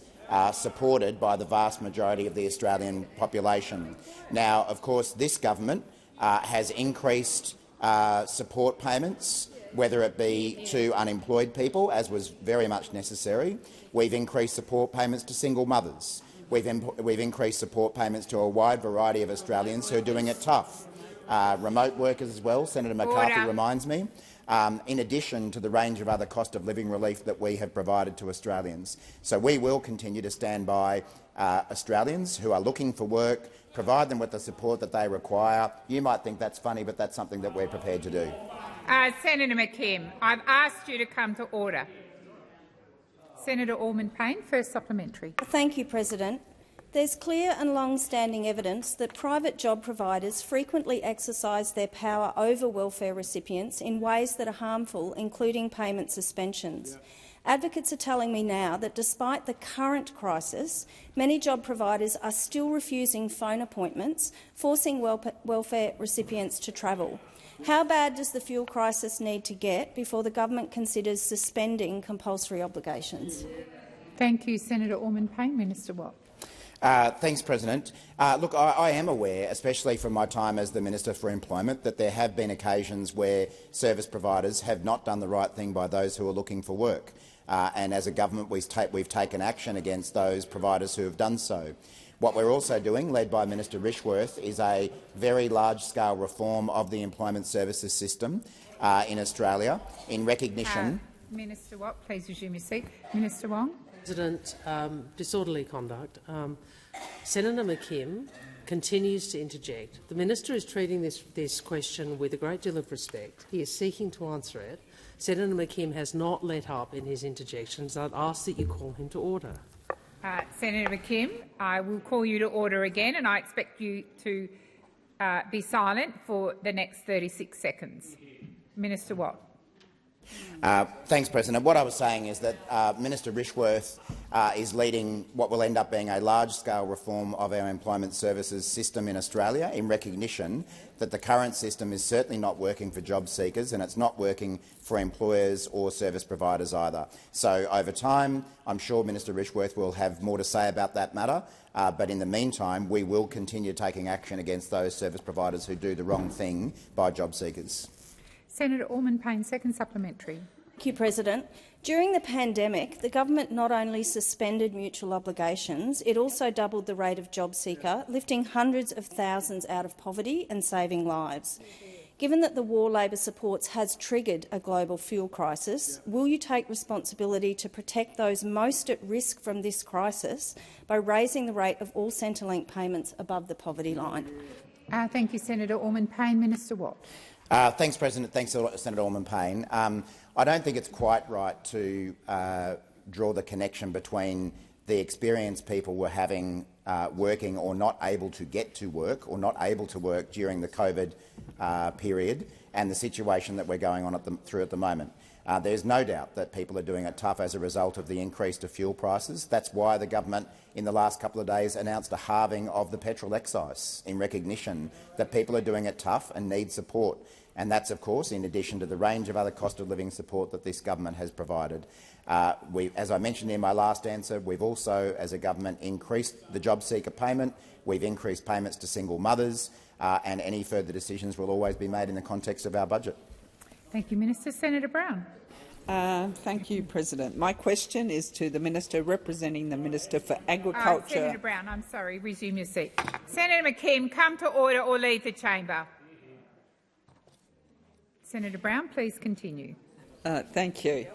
supported by the vast majority of the Australian population. Now, of course, this government has increased support payments, whether it be to unemployed people, as was very much necessary. We've increased support payments to single mothers. We've increased support payments to a wide variety of Australians who are doing it tough. Remote workers as well, Senator McCarthy reminds me, in addition to the range of other cost of living relief that we have provided to Australians. So we will continue to stand by Australians who are looking for work, provide them with the support that they require. You might think that's funny, but that's something that we're prepared to do. Senator McKim, I've asked you to come to order. Senator Orman-Payne, first supplementary. Thank you, President. There's clear and long-standing evidence that private job providers frequently exercise their power over welfare recipients in ways that are harmful, including payment suspensions. Advocates are telling me now that despite the current crisis, many job providers are still refusing phone appointments, forcing welfare recipients to travel. How bad does the fuel crisis need to get before the government considers suspending compulsory obligations? Thank you, Senator Orman-Payne. Minister Watt. Thanks, President. Look, I am aware, especially from my time as the Minister for Employment, that there have been occasions where service providers have not done the right thing by those who are looking for work. And as a government, we've taken action against those providers who have done so. What we're also doing, led by Minister Rishworth, is a very large-scale reform of the employment services system in Australia in recognition— Minister Watt, please resume your seat. Minister Wong. President, disorderly conduct. Senator McKim continues to interject. The minister is treating this question with a great deal of respect. He is seeking to answer it. Senator McKim has not let up in his interjections. I'd ask that you call him to order. Senator McKim, I will call you to order again, and I expect you to be silent for the next 36 seconds. Minister Watt. Thanks, President. What I was saying is that Minister Rishworth is leading what will end up being a large-scale reform of our employment services system in Australia in recognition that the current system is certainly not working for job seekers and it's not working for employers or service providers either. So over time, I'm sure Minister Rishworth will have more to say about that matter, but in the meantime, we will continue taking action against those service providers who do the wrong thing by job seekers. Senator Orman-Payne, second supplementary. Thank you, President. During the pandemic, the government not only suspended mutual obligations, it also doubled the rate of job seeker, lifting hundreds of thousands out of poverty and saving lives. Given that the war labour supports has triggered a global fuel crisis, will you take responsibility to protect those most at risk from this crisis by raising the rate of all Centrelink payments above the poverty line? Thank you, Senator Orman-Payne. Minister Watt. Thanks, President. Thanks, Senator Orman-Payne. I don't think it's quite right to draw the connection between the experience people were having working or not able to get to work or not able to work during the COVID period and the situation that we're going on through at the moment. There's no doubt that people are doing it tough as a result of the increase to fuel prices. That's why the government in the last couple of days announced a halving of the petrol excise in recognition that people are doing it tough and need support. And that's, of course, in addition to the range of other cost of living support that this government has provided. As I mentioned in my last answer, we've also, as a government, increased the job seeker payment. We've increased payments to single mothers, and any further decisions will always be made in the context of our budget. Thank you, Minister. Senator Brown. Thank you, President. My question is to the Minister representing the Minister for Agriculture. Senator Brown, I'm sorry. Resume your seat. Senator McKim, come to order or leave the chamber. Senator Brown, please continue. Thank you.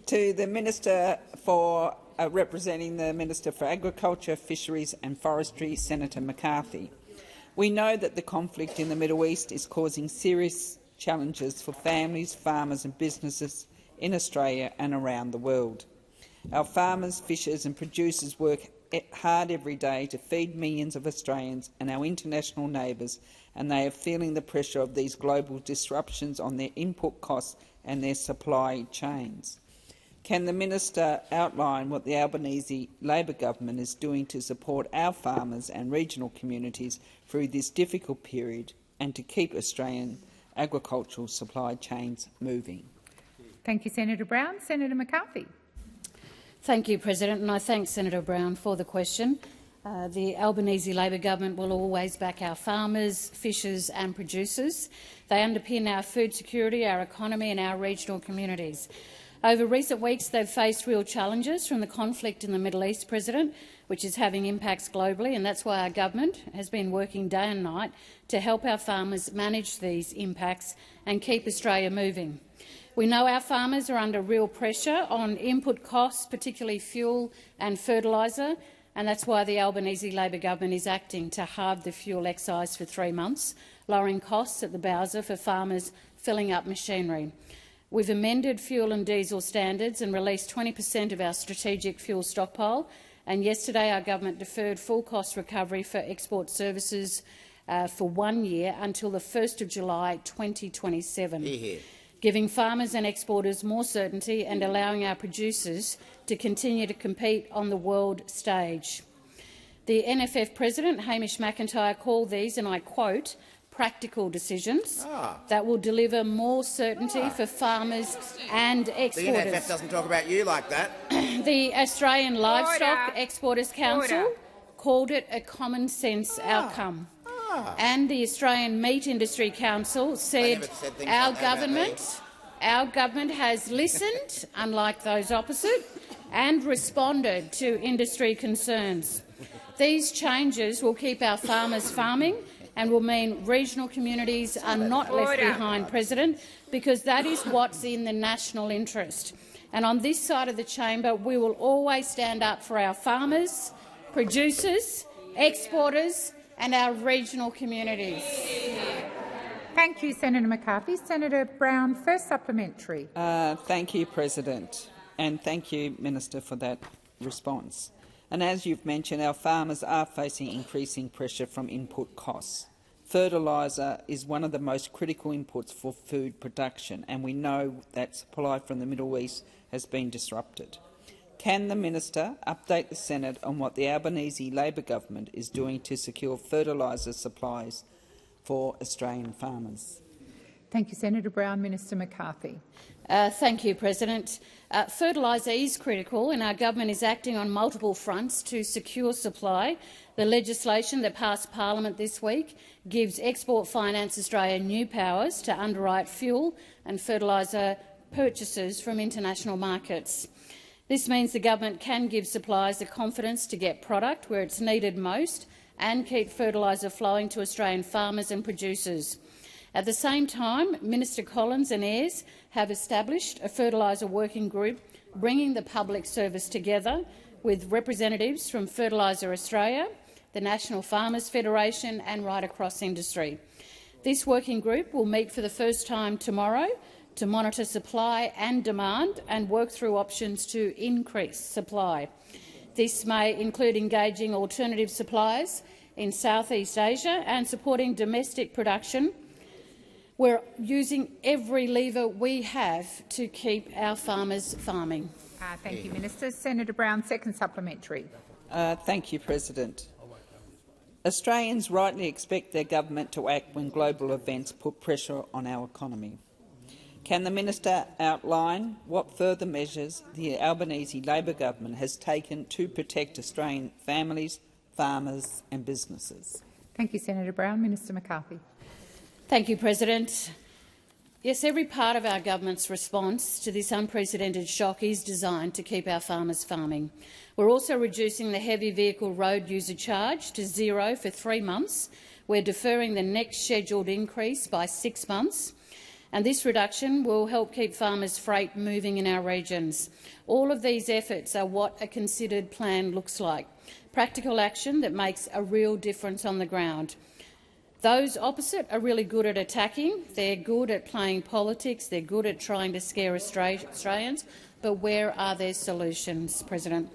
To the Minister for representing the Minister for Agriculture, Fisheries and Forestry, Senator McCarthy. We know that the conflict in the Middle East is causing serious challenges for families, farmers and businesses in Australia and around the world. Our farmers, fishers and producers work hard every day to feed millions of Australians and our international neighbours, and they are feeling the pressure of these global disruptions on their input costs and their supply chains. Can the minister outline what the Albanese Labor government is doing to support our farmers and regional communities through this difficult period and to keep Australian agricultural supply chains moving? Thank you, Senator Brown. Senator McCarthy. Thank you, President, and I thank Senator Brown for the question. The Albanese Labor government will always back our farmers, fishers and producers. They underpin our food security, our economy and our regional communities. Over recent weeks, they've faced real challenges from the conflict in the Middle East, President, which is having impacts globally, and that's why our government has been working day and night to help our farmers manage these impacts and keep Australia moving. We know our farmers are under real pressure on input costs, particularly fuel and fertiliser, and that's why the Albanese Labor government is acting to halve the fuel excise for 3 months, lowering costs at the bowser for farmers filling up machinery. We've amended fuel and diesel standards and released 20% of our strategic fuel stockpile, and yesterday our government deferred full cost recovery for export services for 1 year until the 1st of July 2027. Giving farmers and exporters more certainty and allowing our producers to continue to compete on the world stage. The NFF President, Hamish McIntyre, called these, and I quote, practical decisions that will deliver more certainty for farmers and exporters. The NFF doesn't talk about you like that. The Australian Livestock Exporters Council called it a common-sense outcome. And the Australian Meat Industry Council said our government has listened, unlike those opposite, and responded to industry concerns. These changes will keep our farmers farming and will mean regional communities are not left behind, President, because that is what's in the national interest. And on this side of the chamber, we will always stand up for our farmers, producers, exporters and our regional communities. Thank you, Senator McCarthy. Senator Brown, first supplementary. Thank you, President, and thank you, Minister, for that response. And as you've mentioned, our farmers are facing increasing pressure from input costs. Fertiliser is one of the most critical inputs for food production, and we know that supply from the Middle East has been disrupted. Can the minister update the Senate on what the Albanese Labor government is doing to secure fertiliser supplies for Australian farmers? Thank you, Senator Brown. Minister McCarthy. Thank you, President. Fertiliser is critical, and our government is acting on multiple fronts to secure supply. The legislation that passed Parliament this week gives Export Finance Australia new powers to underwrite fuel and fertiliser purchases from international markets. This means the government can give suppliers the confidence to get product where it's needed most and keep fertiliser flowing to Australian farmers and producers. At the same time, Minister Collins and Ayres have established a fertiliser working group bringing the public service together with representatives from Fertiliser Australia, the National Farmers Federation and right across industry. This working group will meet for the first time tomorrow to monitor supply and demand and work through options to increase supply. This may include engaging alternative suppliers in Southeast Asia and supporting domestic production. We're using every lever we have to keep our farmers farming. Thank you, Minister. Senator Brown, second supplementary. Thank you, President. Australians rightly expect their government to act when global events put pressure on our economy. Can the minister outline what further measures the Albanese Labor government has taken to protect Australian families, farmers and businesses? Thank you, Senator Brown. Minister McCarthy. Thank you, President. Yes, every part of our government's response to this unprecedented shock is designed to keep our farmers farming. We're also reducing the heavy vehicle road user charge to zero for 3 months. We're deferring the next scheduled increase by 6 months. And this reduction will help keep farmers' freight moving in our regions. All of these efforts are what a considered plan looks like, practical action that makes a real difference on the ground. Those opposite are really good at attacking. They're good at playing politics. They're good at trying to scare Australians. But where are their solutions, President?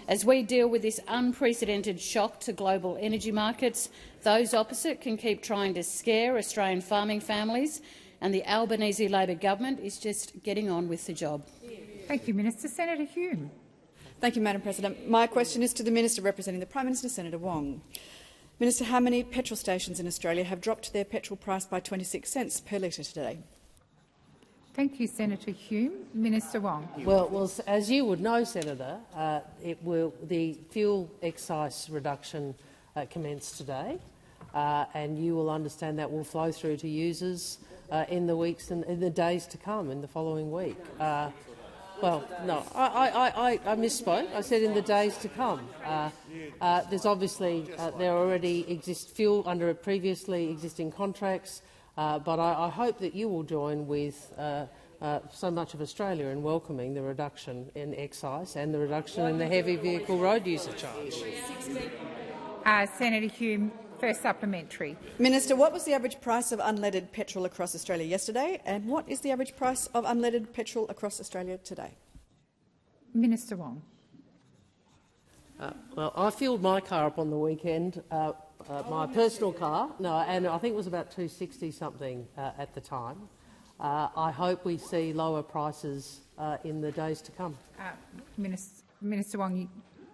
As we deal with this unprecedented shock to global energy markets, those opposite can keep trying to scare Australian farming families, and the Albanese Labor government is just getting on with the job. Thank you, Minister. Senator Hume. Thank you, Madam President. My question is to the Minister representing the Prime Minister, Senator Wong. Minister, how many petrol stations in Australia have dropped their petrol price by 26 cents per litre today? Thank you, Senator Hume. Minister Wong. Well, as you would know, Senator, the fuel excise reduction commenced today, and you will understand that will flow through to users in the weeks and in the days to come, in the following week. Well, no, I misspoke. I said in the days to come. There's obviously there already exists fuel under previously existing contracts, but I hope that you will join with so much of Australia in welcoming the reduction in excise and the reduction in the heavy vehicle road user charge. Senator Hume, first supplementary. Minister, what was the average price of unleaded petrol across Australia yesterday, and what is the average price of unleaded petrol across Australia today? Minister Wong. Well, I filled my car up on the weekend, my personal car, and I think it was about $2.60 something at the time. I hope we see lower prices in the days to come. Minister Wong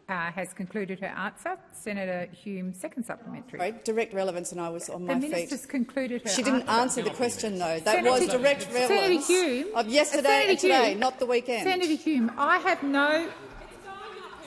has concluded her answer. Senator Hume, second supplementary. Right, direct relevance, and I was on my feet. The minister's concluded her She didn't answer the question, though. That Senator, was direct relevance Senator Hume, of yesterday and today, not the weekend. Senator Hume, I have no...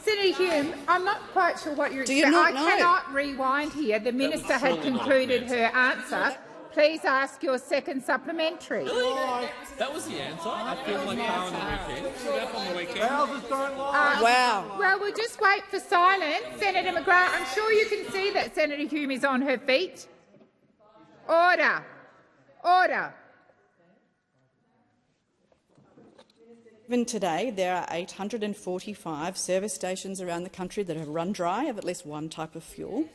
Senator Hume, I'm not quite sure what you're saying. I cannot rewind here. The minister had concluded her answer. Please ask your second supplementary. That was the answer. I feel like car on the weekend. On the weekend. Wow. Well, we'll just wait for silence. Senator McGrath, I'm sure you can see that Senator Hume is on her feet. Order. Order. Even today, there are 845 service stations around the country that have run dry of at least one type of fuel.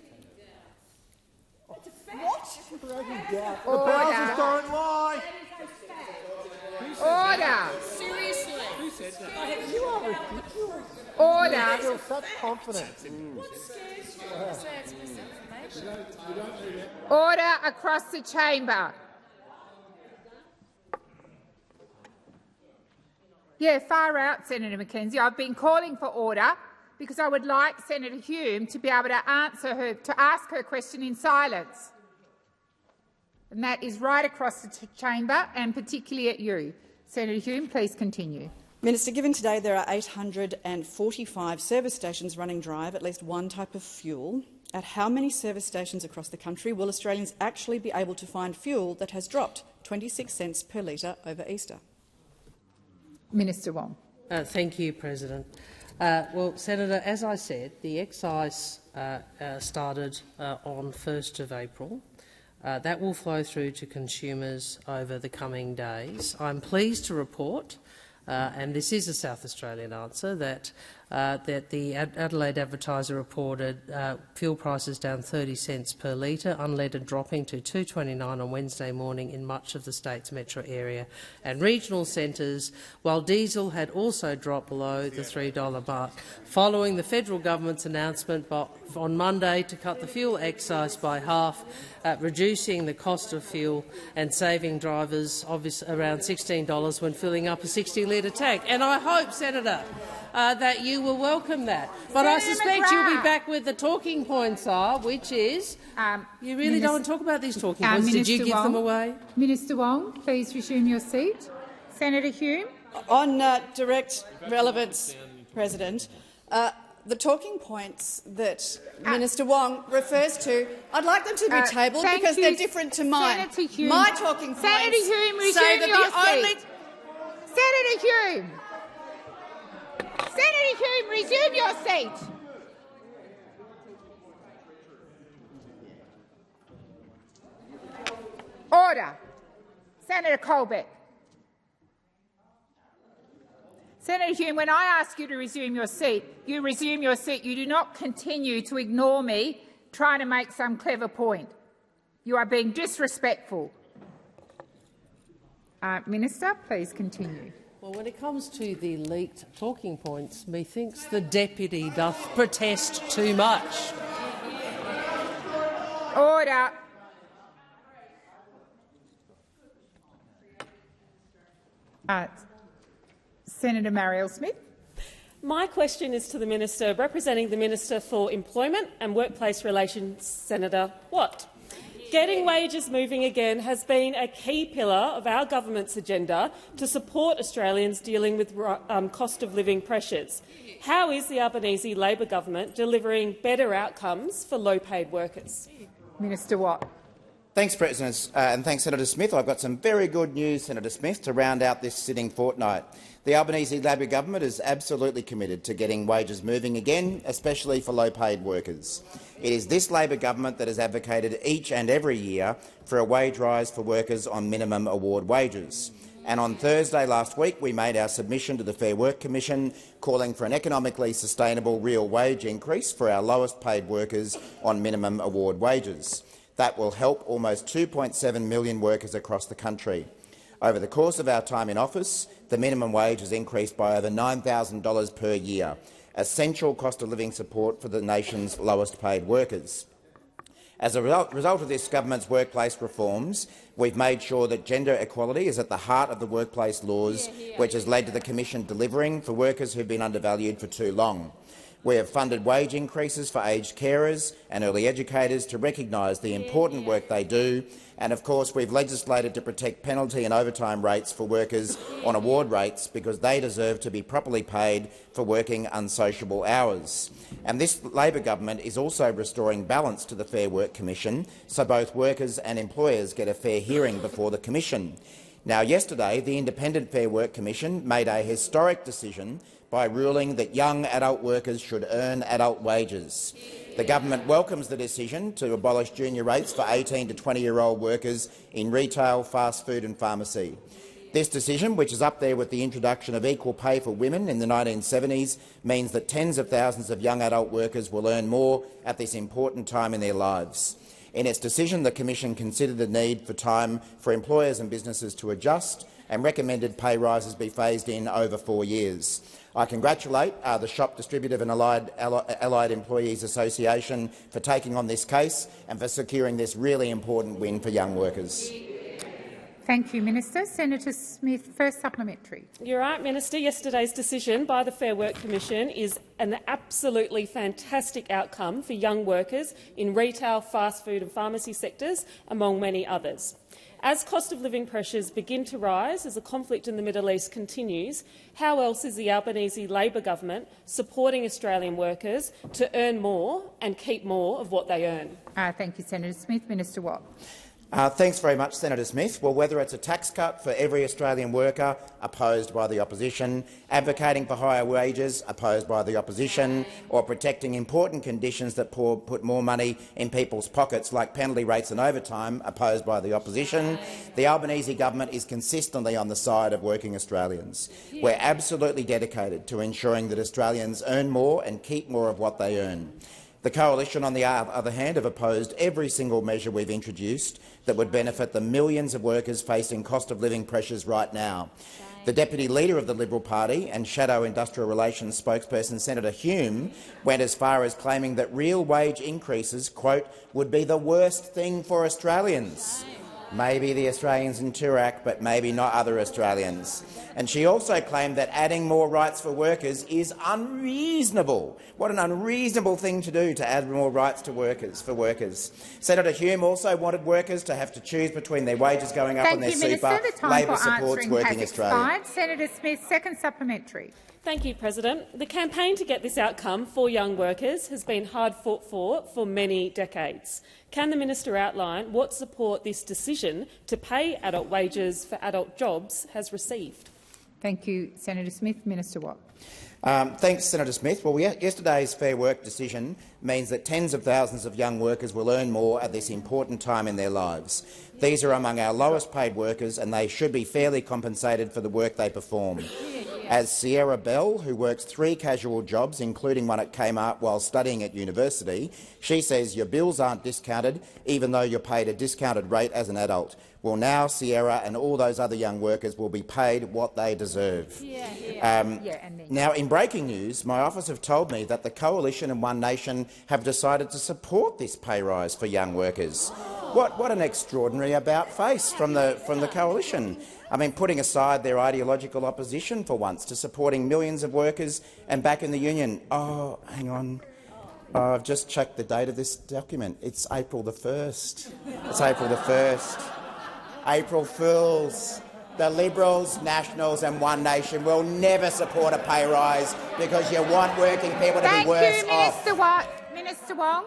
Order. Don't lie. Order. Seriously. Who said that? You are ridiculous. Order. Feel such confidence. Order across the chamber. Yeah, far out, Senator McKenzie. I've been calling for order because I would like Senator Hume to be able to ask her question in silence. And that is right across the chamber, and particularly at you. Senator Hume, please continue. Minister, given today there are 845 service stations running dry of at least one type of fuel, at how many service stations across the country will Australians actually be able to find fuel that has dropped 26 cents per litre over Easter? Minister Wong. Thank you, President. Well, Senator, as I said, the excise started on 1st of April. That will flow through to consumers over the coming days. I'm pleased to report, and this is a South Australian answer, that the Adelaide Advertiser reported fuel prices down 30 cents per litre, unleaded dropping to $2.29 on Wednesday morning in much of the state's metro area and regional centres, while diesel had also dropped below the $3 mark, following the federal government's announcement on Monday to cut the fuel excise by half, reducing the cost of fuel and saving drivers around $16 when filling up a 60-litre tank. And I hope, Senator, that you will welcome that. But Senator I suspect McGrath. You'll be back with the talking points which is you really don't want to talk about these talking points. Did you give them away? Minister Wong, please resume your seat. Senator Hume. On direct relevance, President, the talking points that Minister Wong refers to, I'd like them to be tabled because they're different to mine. My talking points Senator Hume, resume say that your seat. Senator Hume. Senator Hume, resume your seat. Order. Senator Colbeck. Senator Hume, when I ask you to resume your seat, you resume your seat. You do not continue to ignore me trying to make some clever point. You are being disrespectful. Minister, please continue. Well, when it comes to the leaked talking points, methinks the deputy doth protest too much. Order. Senator Marielle Smith. My question is to the Minister representing the Minister for Employment and Workplace Relations, Senator Watt. Getting wages moving again has been a key pillar of our government's agenda to support Australians dealing with cost of living pressures. How is the Albanese Labor government delivering better outcomes for low-paid workers? Minister Watt. Thanks, President, and thanks, Senator Smith. I've got some very good news, Senator Smith, to round out this sitting fortnight. The Albanese Labor government is absolutely committed to getting wages moving again, especially for low-paid workers. It is this Labor government that has advocated each and every year for a wage rise for workers on minimum award wages. And on Thursday last week, we made our submission to the Fair Work Commission calling for an economically sustainable real wage increase for our lowest-paid workers on minimum award wages. That will help almost 2.7 million workers across the country. Over the course of our time in office, the minimum wage has increased by over $9,000 per year, essential cost of living support for the nation's lowest-paid workers. As a result of this government's workplace reforms, we've made sure that gender equality is at the heart of the workplace laws, which has led to the Commission delivering for workers who've been undervalued for too long. We have funded wage increases for aged carers and early educators to recognise the important work they do, and of course we've legislated to protect penalty and overtime rates for workers on award rates because they deserve to be properly paid for working unsociable hours. And this Labor government is also restoring balance to the Fair Work Commission so both workers and employers get a fair hearing before the Commission. Now, yesterday, the Independent Fair Work Commission made a historic decision by ruling that young adult workers should earn adult wages. The government welcomes the decision to abolish junior rates for 18 to 20-year-old workers in retail, fast food and pharmacy. This decision, which is up there with the introduction of equal pay for women in the 1970s, means that tens of thousands of young adult workers will earn more at this important time in their lives. In its decision, the Commission considered the need for time for employers and businesses to adjust and recommended pay rises be phased in over 4 years. I congratulate the Shop Distributive and Allied Employees Association for taking on this case and for securing this really important win for young workers. Thank you, Minister. Senator Smith, first supplementary. You're right, Minister. Yesterday's decision by the Fair Work Commission is an absolutely fantastic outcome for young workers in retail, fast food and pharmacy sectors, among many others. As cost of living pressures begin to rise as the conflict in the Middle East continues, how else is the Albanese Labor government supporting Australian workers to earn more and keep more of what they earn? Thank you, Senator Smith. Minister Watt. Thanks very much, Senator Smith. Well, whether it's a tax cut for every Australian worker, opposed by the opposition, advocating for higher wages, opposed by the opposition, or protecting important conditions that put more money in people's pockets, like penalty rates and overtime, opposed by the opposition, the Albanese government is consistently on the side of working Australians. We're absolutely dedicated to ensuring that Australians earn more and keep more of what they earn. The Coalition, on the other hand, have opposed every single measure we've introduced that would benefit the millions of workers facing cost of living pressures right now. The Deputy Leader of the Liberal Party and Shadow Industrial Relations spokesperson Senator Hume went as far as claiming that real wage increases, quote, would be the worst thing for Australians. Maybe the Australians in Toorak, but maybe not other Australians. And she also claimed that adding more rights for workers is unreasonable. What an unreasonable thing to do, to add more rights to workers. Senator Hume also wanted workers to have to choose between their wages going up and their super. Labor supports working Australia. Senator Smith, second supplementary. Thank you, President. The campaign to get this outcome for young workers has been hard fought for many decades. Can the minister outline what support this decision to pay adult wages for adult jobs has received? Thank you, Senator Smith. Minister Watt. Thanks, Senator Smith. Well, yesterday's Fair Work decision means that tens of thousands of young workers will earn more at this important time in their lives. These are among our lowest paid workers and they should be fairly compensated for the work they perform. as Sierra Bell, who works 3 casual jobs, including one at Kmart while studying at university. She says your bills aren't discounted, even though you're paid a discounted rate as an adult. Well, now Sierra and all those other young workers will be paid what they deserve. Now, in breaking news, my office have told me that the Coalition and One Nation have decided to support this pay rise for young workers. What an extraordinary about-face from the Coalition. I mean, putting aside their ideological opposition for once to supporting millions of workers and back in the union. Oh, hang on. Oh, I've just checked the date of this document. It's April the 1st. It's April the 1st. April Fools. The Liberals, Nationals and One Nation will never support a pay rise because you want working people to be worse off. Thank you, Minister Wong.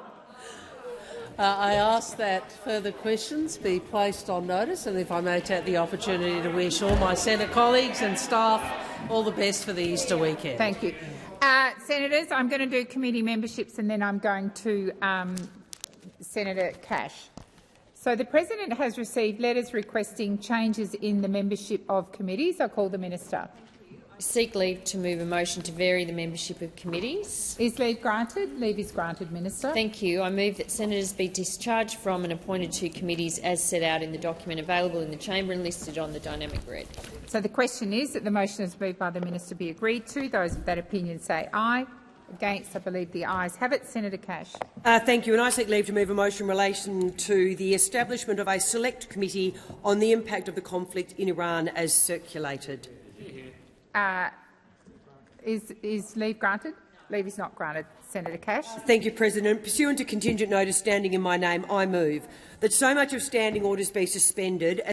I ask that further questions be placed on notice, and if I may take the opportunity to wish all my Senate colleagues and staff all the best for the Easter weekend. Thank you. Senators, I'm going to do committee memberships and then I'm going to Senator Cash. So the President has received letters requesting changes in the membership of committees. I call the Minister. Seek leave to move a motion to vary the membership of committees. Is leave granted? Leave is granted, Minister. Thank you. I move that senators be discharged from and appointed to committees as set out in the document available in the chamber and listed on the dynamic red. So the question is that the motion is moved by the Minister be agreed to. Those of that opinion say aye. Against, I believe the ayes have it. Senator Cash. Thank you. And I seek leave to move a motion in relation to the establishment of a select committee on the impact of the conflict in Iran as circulated. Is leave granted? Leave is not granted. Senator Cash. Thank you, President. Pursuant to contingent notice standing in my name, I move that so much of standing orders be suspended